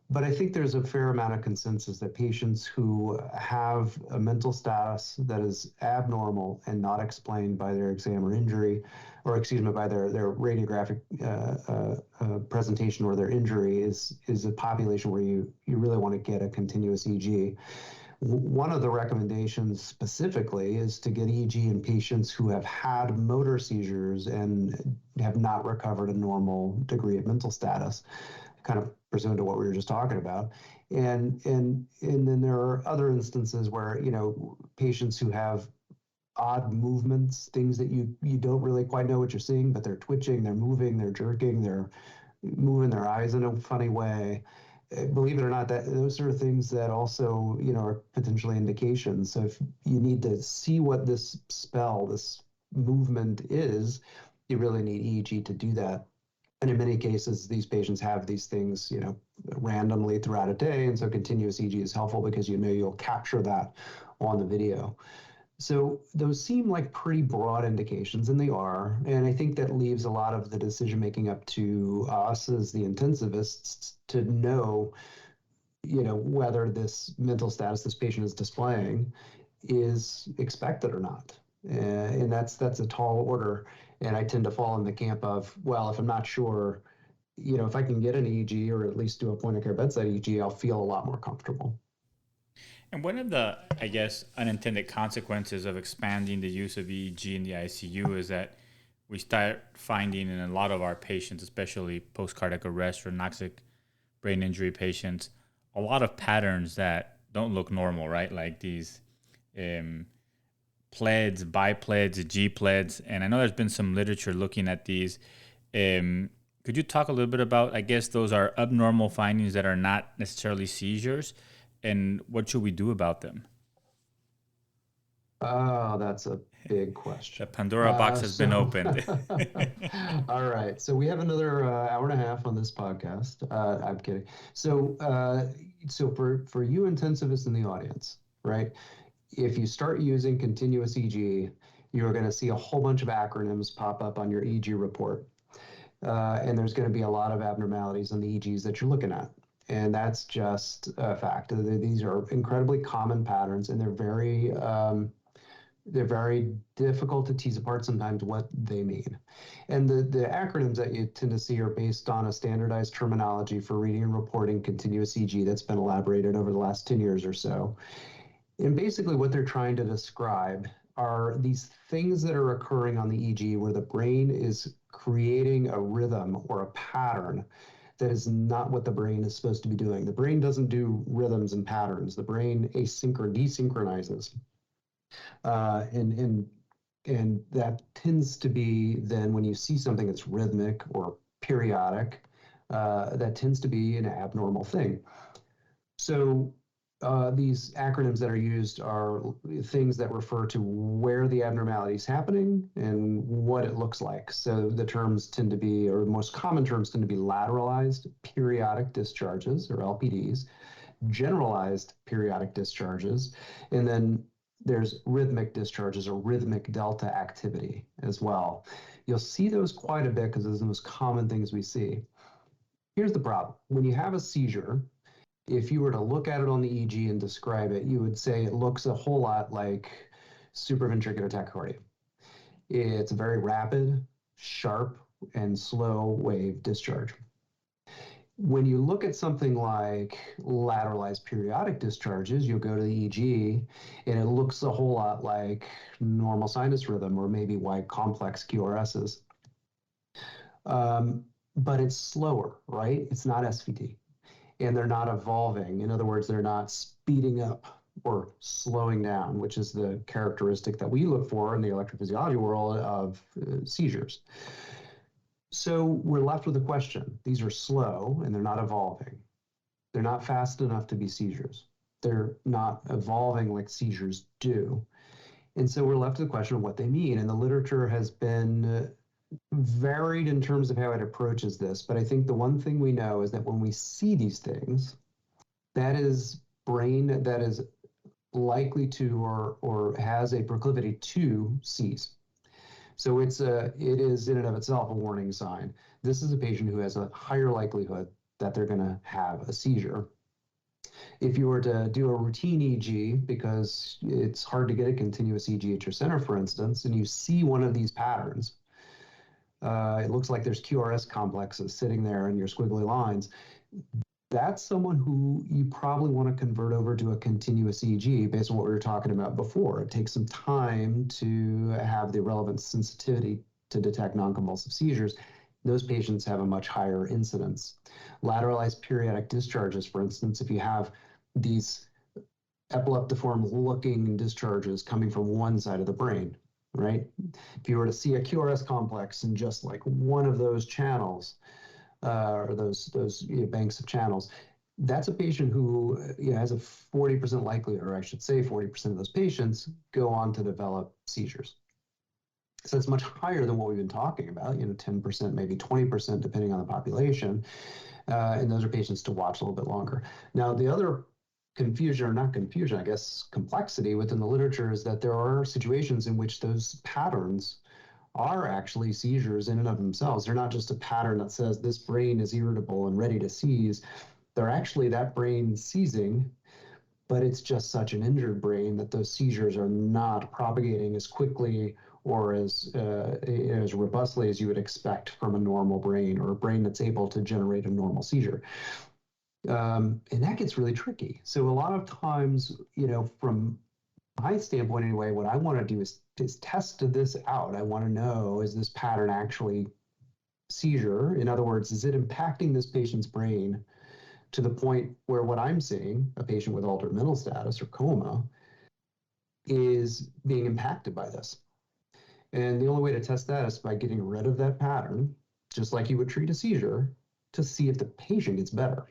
But I think there's a fair amount of consensus that patients who have a mental status that is abnormal and not explained by their exam or injury, or by their radiographic presentation or their injury is a population where you really want to get a continuous EEG. One of the recommendations specifically is to get EEG in patients who have had motor seizures and have not recovered a normal degree of mental status, kind of pursuant to what we were just talking about. And then there are other instances where, patients who have odd movements, things that you don't really quite know what you're seeing, but they're twitching, they're moving, they're jerking, they're moving their eyes in a funny way. Believe it or not, that those are things that also, are potentially indications. So if you need to see what this movement is, you really need EEG to do that. And in many cases, these patients have these things, randomly throughout a day. And so continuous EEG is helpful because you'll capture that on the video. So those seem like pretty broad indications, and they are. And I think that leaves a lot of the decision-making up to us as the intensivists to know, whether this mental status this patient is displaying is expected or not. And that's a tall order. And I tend to fall in the camp of, well, if I'm not sure, if I can get an EEG or at least do a point of care bedside EEG, I'll feel a lot more comfortable. And one of the, I guess, unintended consequences of expanding the use of EEG in the ICU is that we start finding in a lot of our patients, especially post-cardiac arrest or anoxic brain injury patients, a lot of patterns that don't look normal, right? Like these pleds, bipleds, G-pleds, and I know there's been some literature looking at these. Could you talk a little bit about, I guess those are abnormal findings that are not necessarily seizures, and what should we do about them? Oh, that's a big question. The Pandora box has been opened. All right. So we have another hour and a half on this podcast. I'm kidding. So for you intensivists in the audience, right? If you start using continuous EEG, you're going to see a whole bunch of acronyms pop up on your EEG report. And there's going to be a lot of abnormalities in the EEGs that you're looking at. And that's just a fact. These are incredibly common patterns, and they're very difficult to tease apart sometimes what they mean. And the acronyms that you tend to see are based on a standardized terminology for reading and reporting continuous EEG that's been elaborated over the last 10 years or so. And basically what they're trying to describe are these things that are occurring on the EEG where the brain is creating a rhythm or a pattern that is not what the brain is supposed to be doing. The brain doesn't do rhythms and patterns. The brain desynchronizes. And that tends to be then when you see something that's rhythmic or periodic, that tends to be an abnormal thing. So these acronyms that are used are things that refer to where the abnormality is happening and what it looks like. So the terms tend to be, or most common terms tend to be lateralized periodic discharges, or LPDs, generalized periodic discharges, and then there's rhythmic discharges or rhythmic delta activity as well. You'll see those quite a bit because those are the most common things we see. Here's the problem. When you have a seizure, if you were to look at it on the EEG and describe it, you would say it looks a whole lot like supraventricular tachycardia. It's a very rapid, sharp, and slow wave discharge. When you look at something like lateralized periodic discharges, you'll go to the EEG and it looks a whole lot like normal sinus rhythm or maybe wide complex QRSs. But it's slower, right? It's not SVT. And they're not evolving. In other words, they're not speeding up or slowing down, which is the characteristic that we look for in the electrophysiology world of seizures. So we're left with a question. These are slow and they're not evolving. They're not fast enough to be seizures. They're not evolving like seizures do. And so we're left with the question of what they mean. And the literature has been varied in terms of how it approaches this. But I think the one thing we know is that when we see these things, that is brain that is likely to or has a proclivity to seize. So it is in and of itself a warning sign. This is a patient who has a higher likelihood that they're going to have a seizure. If you were to do a routine EEG, because it's hard to get a continuous EEG at your center, for instance, and you see one of these patterns, it looks like there's QRS complexes sitting there in your squiggly lines. That's someone who you probably want to convert over to a continuous EEG based on what we were talking about before. It takes some time to have the relevant sensitivity to detect non-convulsive seizures. Those patients have a much higher incidence. Lateralized periodic discharges, for instance, if you have these epileptiform looking discharges coming from one side of the brain, right? If you were to see a QRS complex in just like one of those channels, or those banks of channels, that's a patient who has a 40% likelihood, or I should say 40% of those patients go on to develop seizures. So it's much higher than what we've been talking about, 10%, maybe 20%, depending on the population. And those are patients to watch a little bit longer. Now, the other confusion, or not confusion, I guess complexity within the literature is that there are situations in which those patterns are actually seizures in and of themselves. They're not just a pattern that says this brain is irritable and ready to seize. They're actually that brain seizing, but it's just such an injured brain that those seizures are not propagating as quickly or as robustly as you would expect from a normal brain, or a brain that's able to generate a normal seizure. And that gets really tricky. So a lot of times, from my standpoint anyway, what I want to do is test this out. I want to know, is this pattern actually seizure? In other words, is it impacting this patient's brain to the point where what I'm seeing, a patient with altered mental status or coma, is being impacted by this? And the only way to test that is by getting rid of that pattern, just like you would treat a seizure, to see if the patient gets better.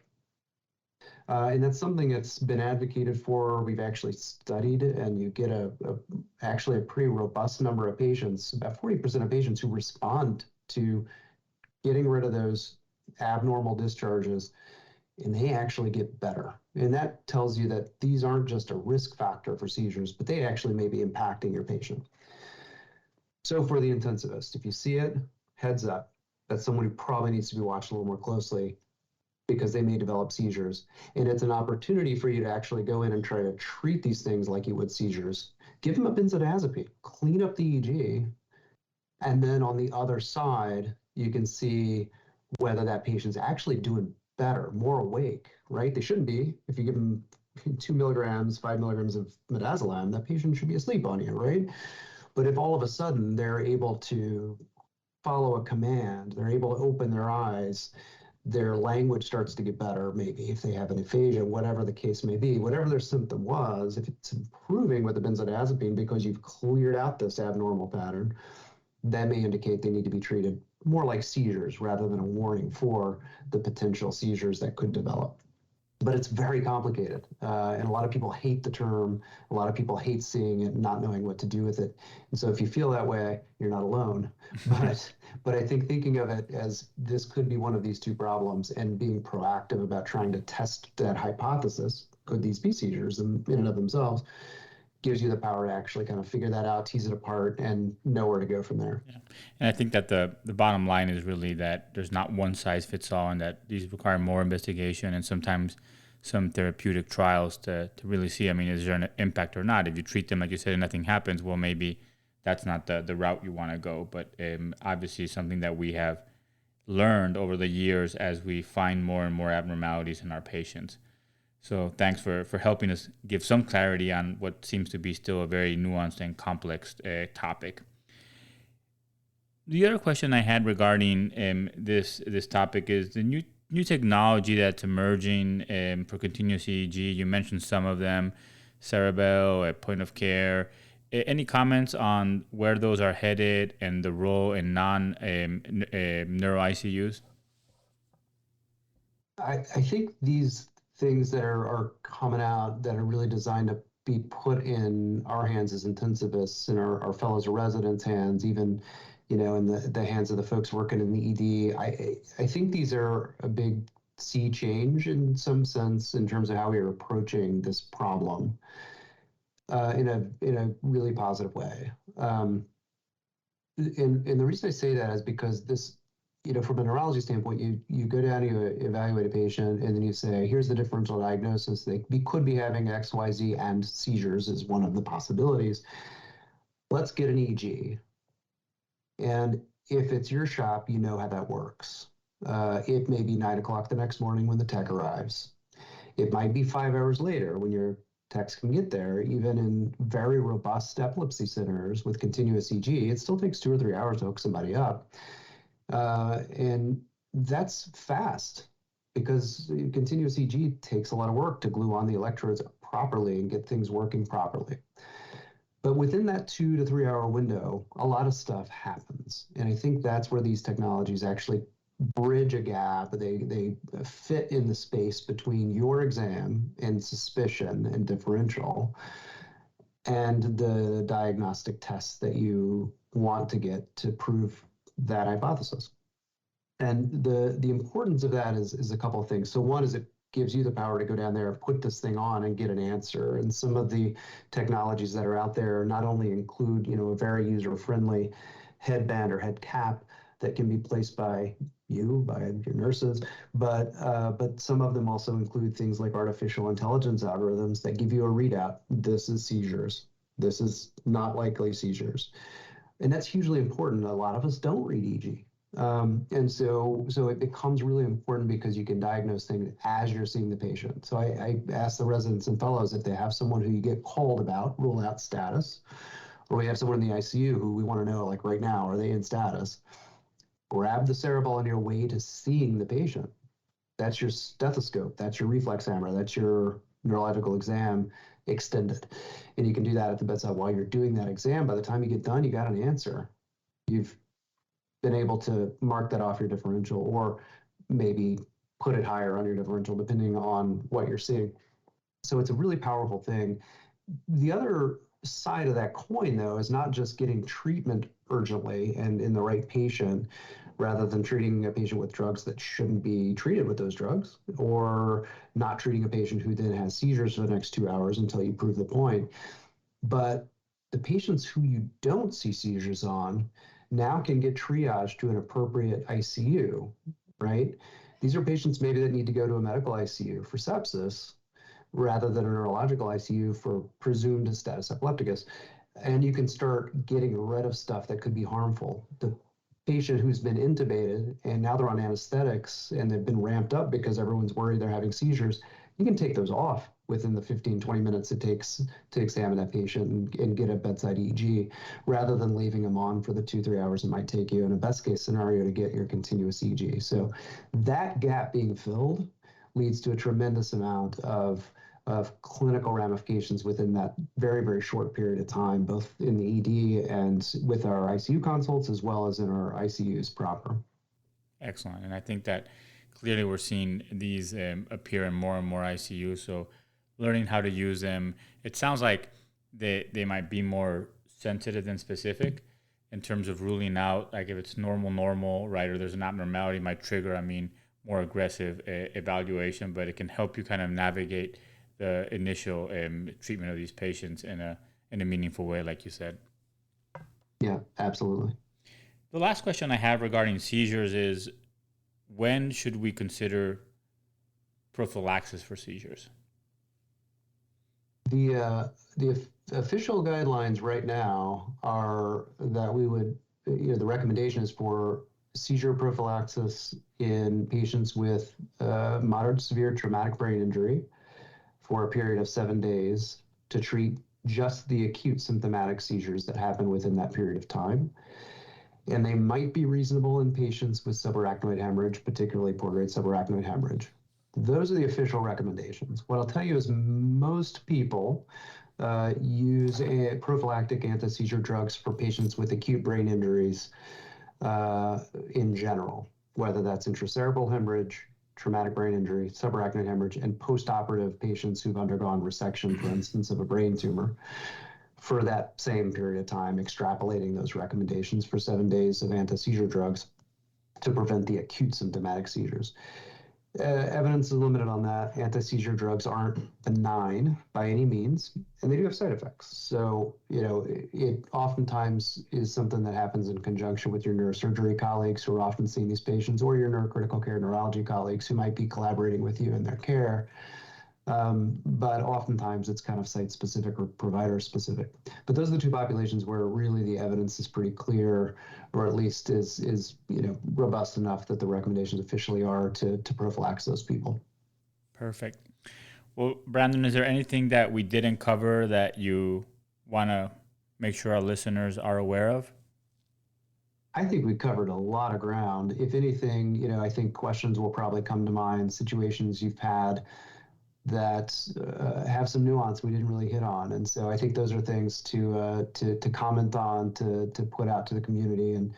And that's something that's been advocated for. We've actually studied, and you get actually a pretty robust number of patients, about 40% of patients who respond to getting rid of those abnormal discharges, and they actually get better. And that tells you that these aren't just a risk factor for seizures, but they actually may be impacting your patient. So for the intensivist, if you see it, heads up, that's someone who probably needs to be watched a little more closely, because they may develop seizures. And it's an opportunity for you to actually go in and try to treat these things like you would seizures. Give them a benzodiazepine, clean up the EEG, and then on the other side, you can see whether that patient's actually doing better, more awake, right? They shouldn't be. If you give them 2 milligrams, 5 milligrams of midazolam, that patient should be asleep on you, right? But if all of a sudden they're able to follow a command, they're able to open their eyes, their language starts to get better, maybe if they have an aphasia, whatever the case may be, whatever their symptom was, if it's improving with the benzodiazepine because you've cleared out this abnormal pattern, that may indicate they need to be treated more like seizures rather than a warning for the potential seizures that could develop. But it's very complicated. And a lot of people hate the term. A lot of people hate seeing it and not knowing what to do with it. And so if you feel that way, you're not alone. But I think thinking of it as this could be one of these two problems and being proactive about trying to test that hypothesis, could these be seizures in and of themselves, gives you the power to actually kind of figure that out, tease it apart, and know where to go from there. Yeah. And I think that the bottom line is really that there's not one size fits all, and that these require more investigation and sometimes some therapeutic trials to really see, I mean, is there an impact or not? If you treat them, like you said, and nothing happens, well, maybe that's not the route you want to go. But obviously something that we have learned over the years as we find more and more abnormalities in our patients. So thanks for helping us give some clarity on what seems to be still a very nuanced and complex topic. The other question I had regarding this topic is the new technology that's emerging for continuous EEG. You mentioned some of them, Cerebell, at point of care. Any comments on where those are headed and the role in non-neuro ICUs? I think these things that are coming out that are really designed to be put in our hands as intensivists, in our fellows residents' hands, even, you know, in the hands of the folks working in the ED. I think these are a big sea change in some sense in terms of how we are approaching this problem in a really positive way. And the reason I say that is because this, you know, from a neurology standpoint, you go down, you evaluate a patient, and then you say, here's the differential diagnosis. They could be having X, Y, Z, and seizures is one of the possibilities. Let's get an EEG. And if it's your shop, you know how that works. It may be 9 o'clock the next morning when the tech arrives. It might be 5 hours later when your techs can get there. Even in very robust epilepsy centers with continuous EEG, it still takes 2 or 3 hours to hook somebody up. And that's fast because continuous EEG takes a lot of work to glue on the electrodes properly and get things working properly. But within that 2 to 3 hour window, a lot of stuff happens. And I think that's where these technologies actually bridge a gap. They fit in the space between your exam and suspicion and differential and the diagnostic tests that you want to get to prove that hypothesis. And the importance of that is a couple of things. So one is it gives you the power to go down there, put this thing on and get an answer. And some of the technologies that are out there not only include, you know, a very user-friendly headband or head cap that can be placed by you, by your nurses, but some of them also include things like artificial intelligence algorithms that give you a readout. This is seizures. This is not likely seizures. And that's hugely important. A lot of us don't read EEG. And so it becomes really important because you can diagnose things as you're seeing the patient. So I ask the residents and fellows if they have someone who you get called about, rule out status, or we have someone in the ICU who we want to know, like right now, are they in status? Grab the Cerebell on your way to seeing the patient. That's your stethoscope. That's your reflex hammer. That's your neurological exam extended. And you can do that at the bedside while you're doing that exam. By the time you get done, you got an answer. You've been able to mark that off your differential or maybe put it higher on your differential depending on what you're seeing. So it's a really powerful thing. The other side of that coin, though, is not just getting treatment urgently and in the right patient, rather than treating a patient with drugs that shouldn't be treated with those drugs, or not treating a patient who then has seizures for the next 2 hours until you prove the point. But the patients who you don't see seizures on now can get triaged to an appropriate ICU, right? These are patients maybe that need to go to a medical ICU for sepsis rather than a neurological ICU for presumed status epilepticus. And you can start getting rid of stuff that could be harmful. The patient who's been intubated and now they're on anesthetics and they've been ramped up because everyone's worried they're having seizures, you can take those off within the 15, 20 minutes it takes to examine that patient and get a bedside EEG, rather than leaving them on for the 2-3 hours it might take you in a best case scenario to get your continuous EEG. So that gap being filled leads to a tremendous amount of clinical ramifications within that very, very short period of time, both in the ED and with our ICU consults, as well as in our ICUs proper. Excellent. And I think that clearly we're seeing these appear in more and more ICUs. So learning how to use them, it sounds like they might be more sensitive than specific in terms of ruling out, like if it's normal, right, or there's an abnormality might trigger, more aggressive evaluation, but it can help you kind of navigate the initial treatment of these patients in a meaningful way, like you said. Yeah, absolutely. The last question I have regarding seizures is, when should we consider prophylaxis for seizures? The official guidelines right now are that we would, the recommendation is for seizure prophylaxis in patients with moderate to severe traumatic brain injury for a period of 7 days to treat just the acute symptomatic seizures that happen within that period of time. And they might be reasonable in patients with subarachnoid hemorrhage, particularly poor grade subarachnoid hemorrhage. Those are the official recommendations. What I'll tell you is most people use prophylactic anti-seizure drugs for patients with acute brain injuries in general, whether that's intracerebral hemorrhage, traumatic brain injury, subarachnoid hemorrhage, and postoperative patients who've undergone resection, for instance, of a brain tumor, for that same period of time, extrapolating those recommendations for 7 days of anti-seizure drugs to prevent the acute symptomatic seizures. Evidence is limited on that. Anti-seizure drugs aren't benign by any means, and they do have side effects. So, it oftentimes is something that happens in conjunction with your neurosurgery colleagues who are often seeing these patients, or your neurocritical care neurology colleagues who might be collaborating with you in their care. But oftentimes it's kind of site-specific or provider-specific. But those are the two populations where really the evidence is pretty clear, or at least is robust enough that the recommendations officially are to prophylax those people. Perfect. Well, Brandon, is there anything that we didn't cover that you want to make sure our listeners are aware of? I think we covered a lot of ground. If anything, I think questions will probably come to mind, situations you've had that have some nuance we didn't really hit on. And so I think those are things to comment on, to put out to the community and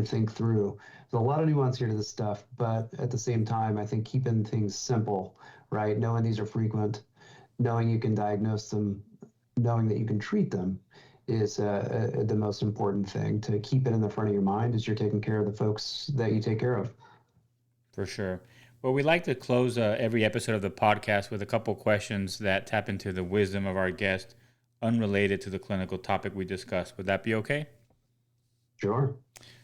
think through. There's a lot of nuance here to this stuff, but at the same time, I think keeping things simple, right? Knowing these are frequent, knowing you can diagnose them, knowing that you can treat them is the most important thing. To keep it in the front of your mind as you're taking care of the folks that you take care of. For sure. Well, we like to close every episode of the podcast with a couple questions that tap into the wisdom of our guest, unrelated to the clinical topic we discussed. Would that be okay? Sure.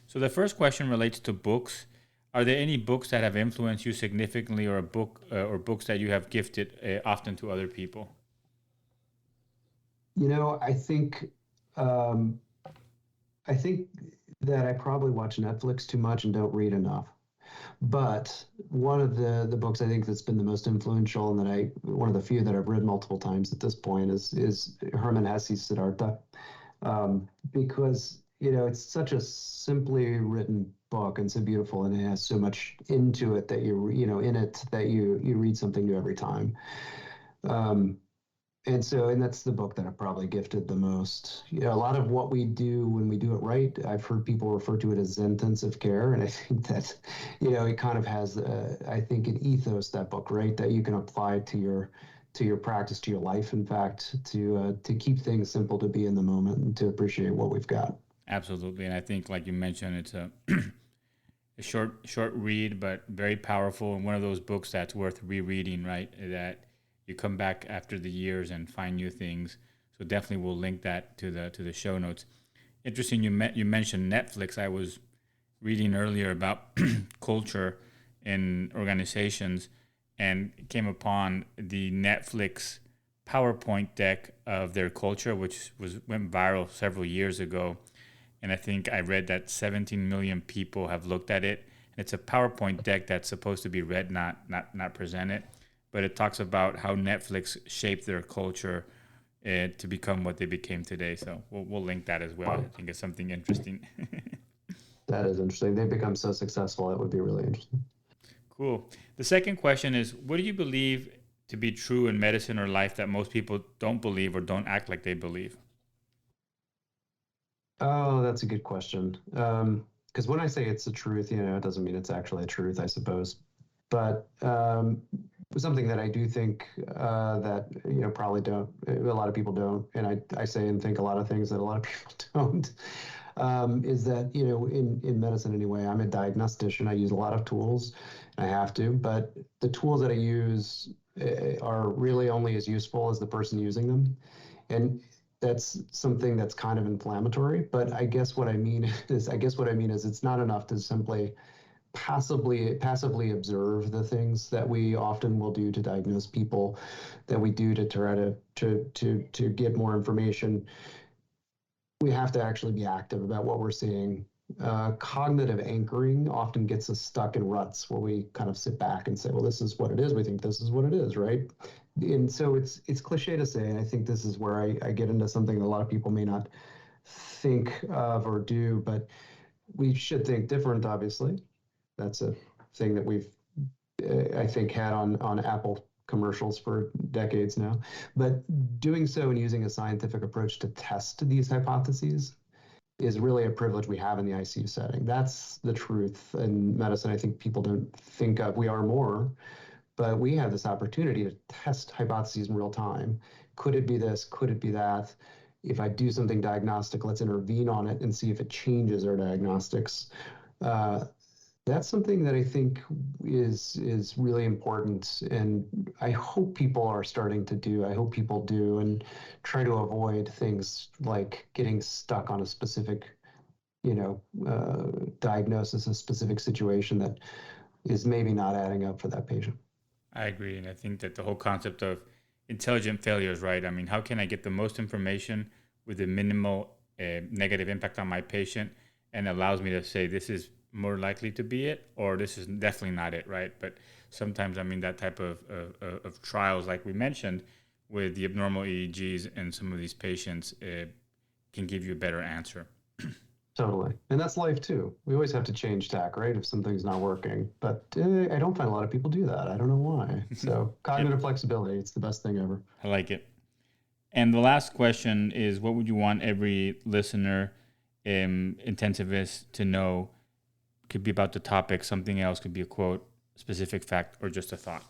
So the first question relates to books. Are there any books that have influenced you significantly, or a book or books that you have gifted often to other people? I think that I probably watch Netflix too much and don't read enough. But one of the books I think that's been the most influential, and one of the few that I've read multiple times at this point, is Hermann Hesse's Siddhartha, because it's such a simply written book and so beautiful, and it has so much into it that you read something new every time. And that's the book that I've probably gifted the most. A lot of what we do when we do it right, I've heard people refer to it as intensive care. And I think that, it kind of has, an ethos, that book, right? That you can apply to your practice, to your life, in fact, to keep things simple, to be in the moment, and to appreciate what we've got. Absolutely. And I think, like you mentioned, it's a short read, but very powerful. And one of those books that's worth rereading, right? That you come back after the years and find new things. So definitely we'll link that to the show notes. Interesting, you mentioned Netflix. I was reading earlier about culture in organizations and came upon the Netflix PowerPoint deck of their culture, which went viral several years ago. And I think I read that 17 million people have looked at it. It's a PowerPoint deck that's supposed to be read, not presented. But it talks about how Netflix shaped their culture to become what they became today. So we'll link that as well. I think it's something interesting. That is interesting. They've become so successful. It would be really interesting. Cool. The second question is, what do you believe to be true in medicine or life that most people don't believe or don't act like they believe? Oh, that's a good question. Because when I say it's the truth, it doesn't mean it's actually a truth, I suppose. But something that I do think that probably don't, a lot of people don't, and I say and think a lot of things that a lot of people don't, is that in medicine anyway, I'm a diagnostician. I use a lot of tools. I have to, but the tools that I use are really only as useful as the person using them, and that's something that's kind of inflammatory. But I guess what I mean is it's not enough to simply passively observe the things that we often will do to diagnose people, that we do to try to get more information. We have to actually be active about what we're seeing. Cognitive anchoring often gets us stuck in ruts where we kind of sit back and say, well, this is what it is. We think this is what it is, right? And so it's cliche to say, and I think this is where I get into something that a lot of people may not think of or do, but we should think different, obviously. That's a thing that we've, I think, had on Apple commercials for decades now. But doing so and using a scientific approach to test these hypotheses is really a privilege we have in the ICU setting. That's the truth in medicine. I think people don't think of. We are more, but we have this opportunity to test hypotheses in real time. Could it be this? Could it be that? If I do something diagnostic, let's intervene on it and see if it changes our diagnostics. That's something that I think is really important, and I hope people are starting to do. I hope people do and try to avoid things like getting stuck on a specific, diagnosis, a specific situation that is maybe not adding up for that patient. I agree, and I think that the whole concept of intelligent failure is right. I mean, how can I get the most information with a minimal negative impact on my patient, and allows me to say this is more likely to be it, or this is definitely not it, right? But sometimes, I mean, that type of trials, like we mentioned, with the abnormal EEGs and some of these patients, can give you a better answer. Totally. And that's life too. We always have to change tack, right? If something's not working. But I don't find a lot of people do that. I don't know why. So cognitive flexibility, it's the best thing ever. I like it. And the last question is, what would you want every listener, intensivist, to know? Could be about the topic, something else, could be a quote, specific fact, or just a thought.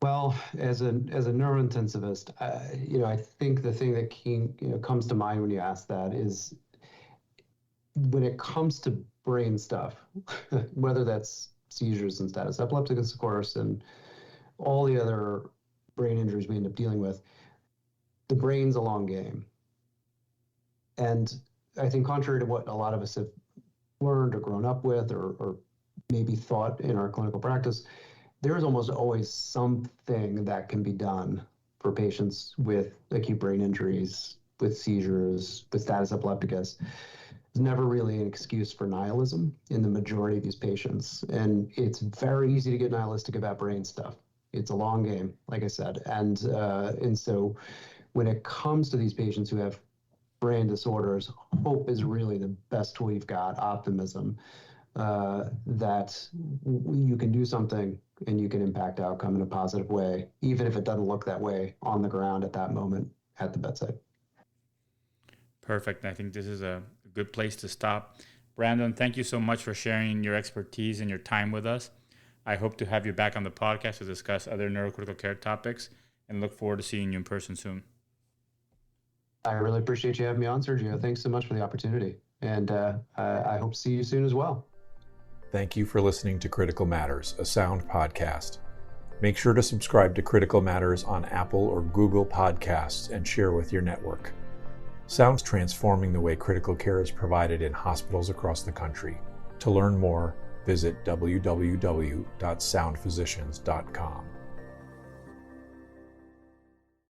Well, as a neurointensivist, I think the thing that comes to mind when you ask that is when it comes to brain stuff, whether that's seizures and status epilepticus, of course, and all the other brain injuries we end up dealing with, the brain's a long game. And I think contrary to what a lot of us have learned or grown up with or maybe thought in our clinical practice, there is almost always something that can be done for patients with acute brain injuries, with seizures, with status epilepticus. It's never really an excuse for nihilism in the majority of these patients. And it's very easy to get nihilistic about brain stuff. It's a long game, like I said. And so when it comes to these patients who have brain disorders, hope is really the best tool you've got, optimism, that you can do something and you can impact outcome in a positive way, even if it doesn't look that way on the ground at that moment at the bedside. Perfect. I think this is a good place to stop. Brandon, thank you so much for sharing your expertise and your time with us. I hope to have you back on the podcast to discuss other neurocritical care topics, and look forward to seeing you in person soon. I really appreciate you having me on, Sergio. Thanks so much for the opportunity. And I hope to see you soon as well. Thank you for listening to Critical Matters, a sound podcast. Make sure to subscribe to Critical Matters on Apple or Google Podcasts and share with your network. Sound's transforming the way critical care is provided in hospitals across the country. To learn more, visit www.soundphysicians.com.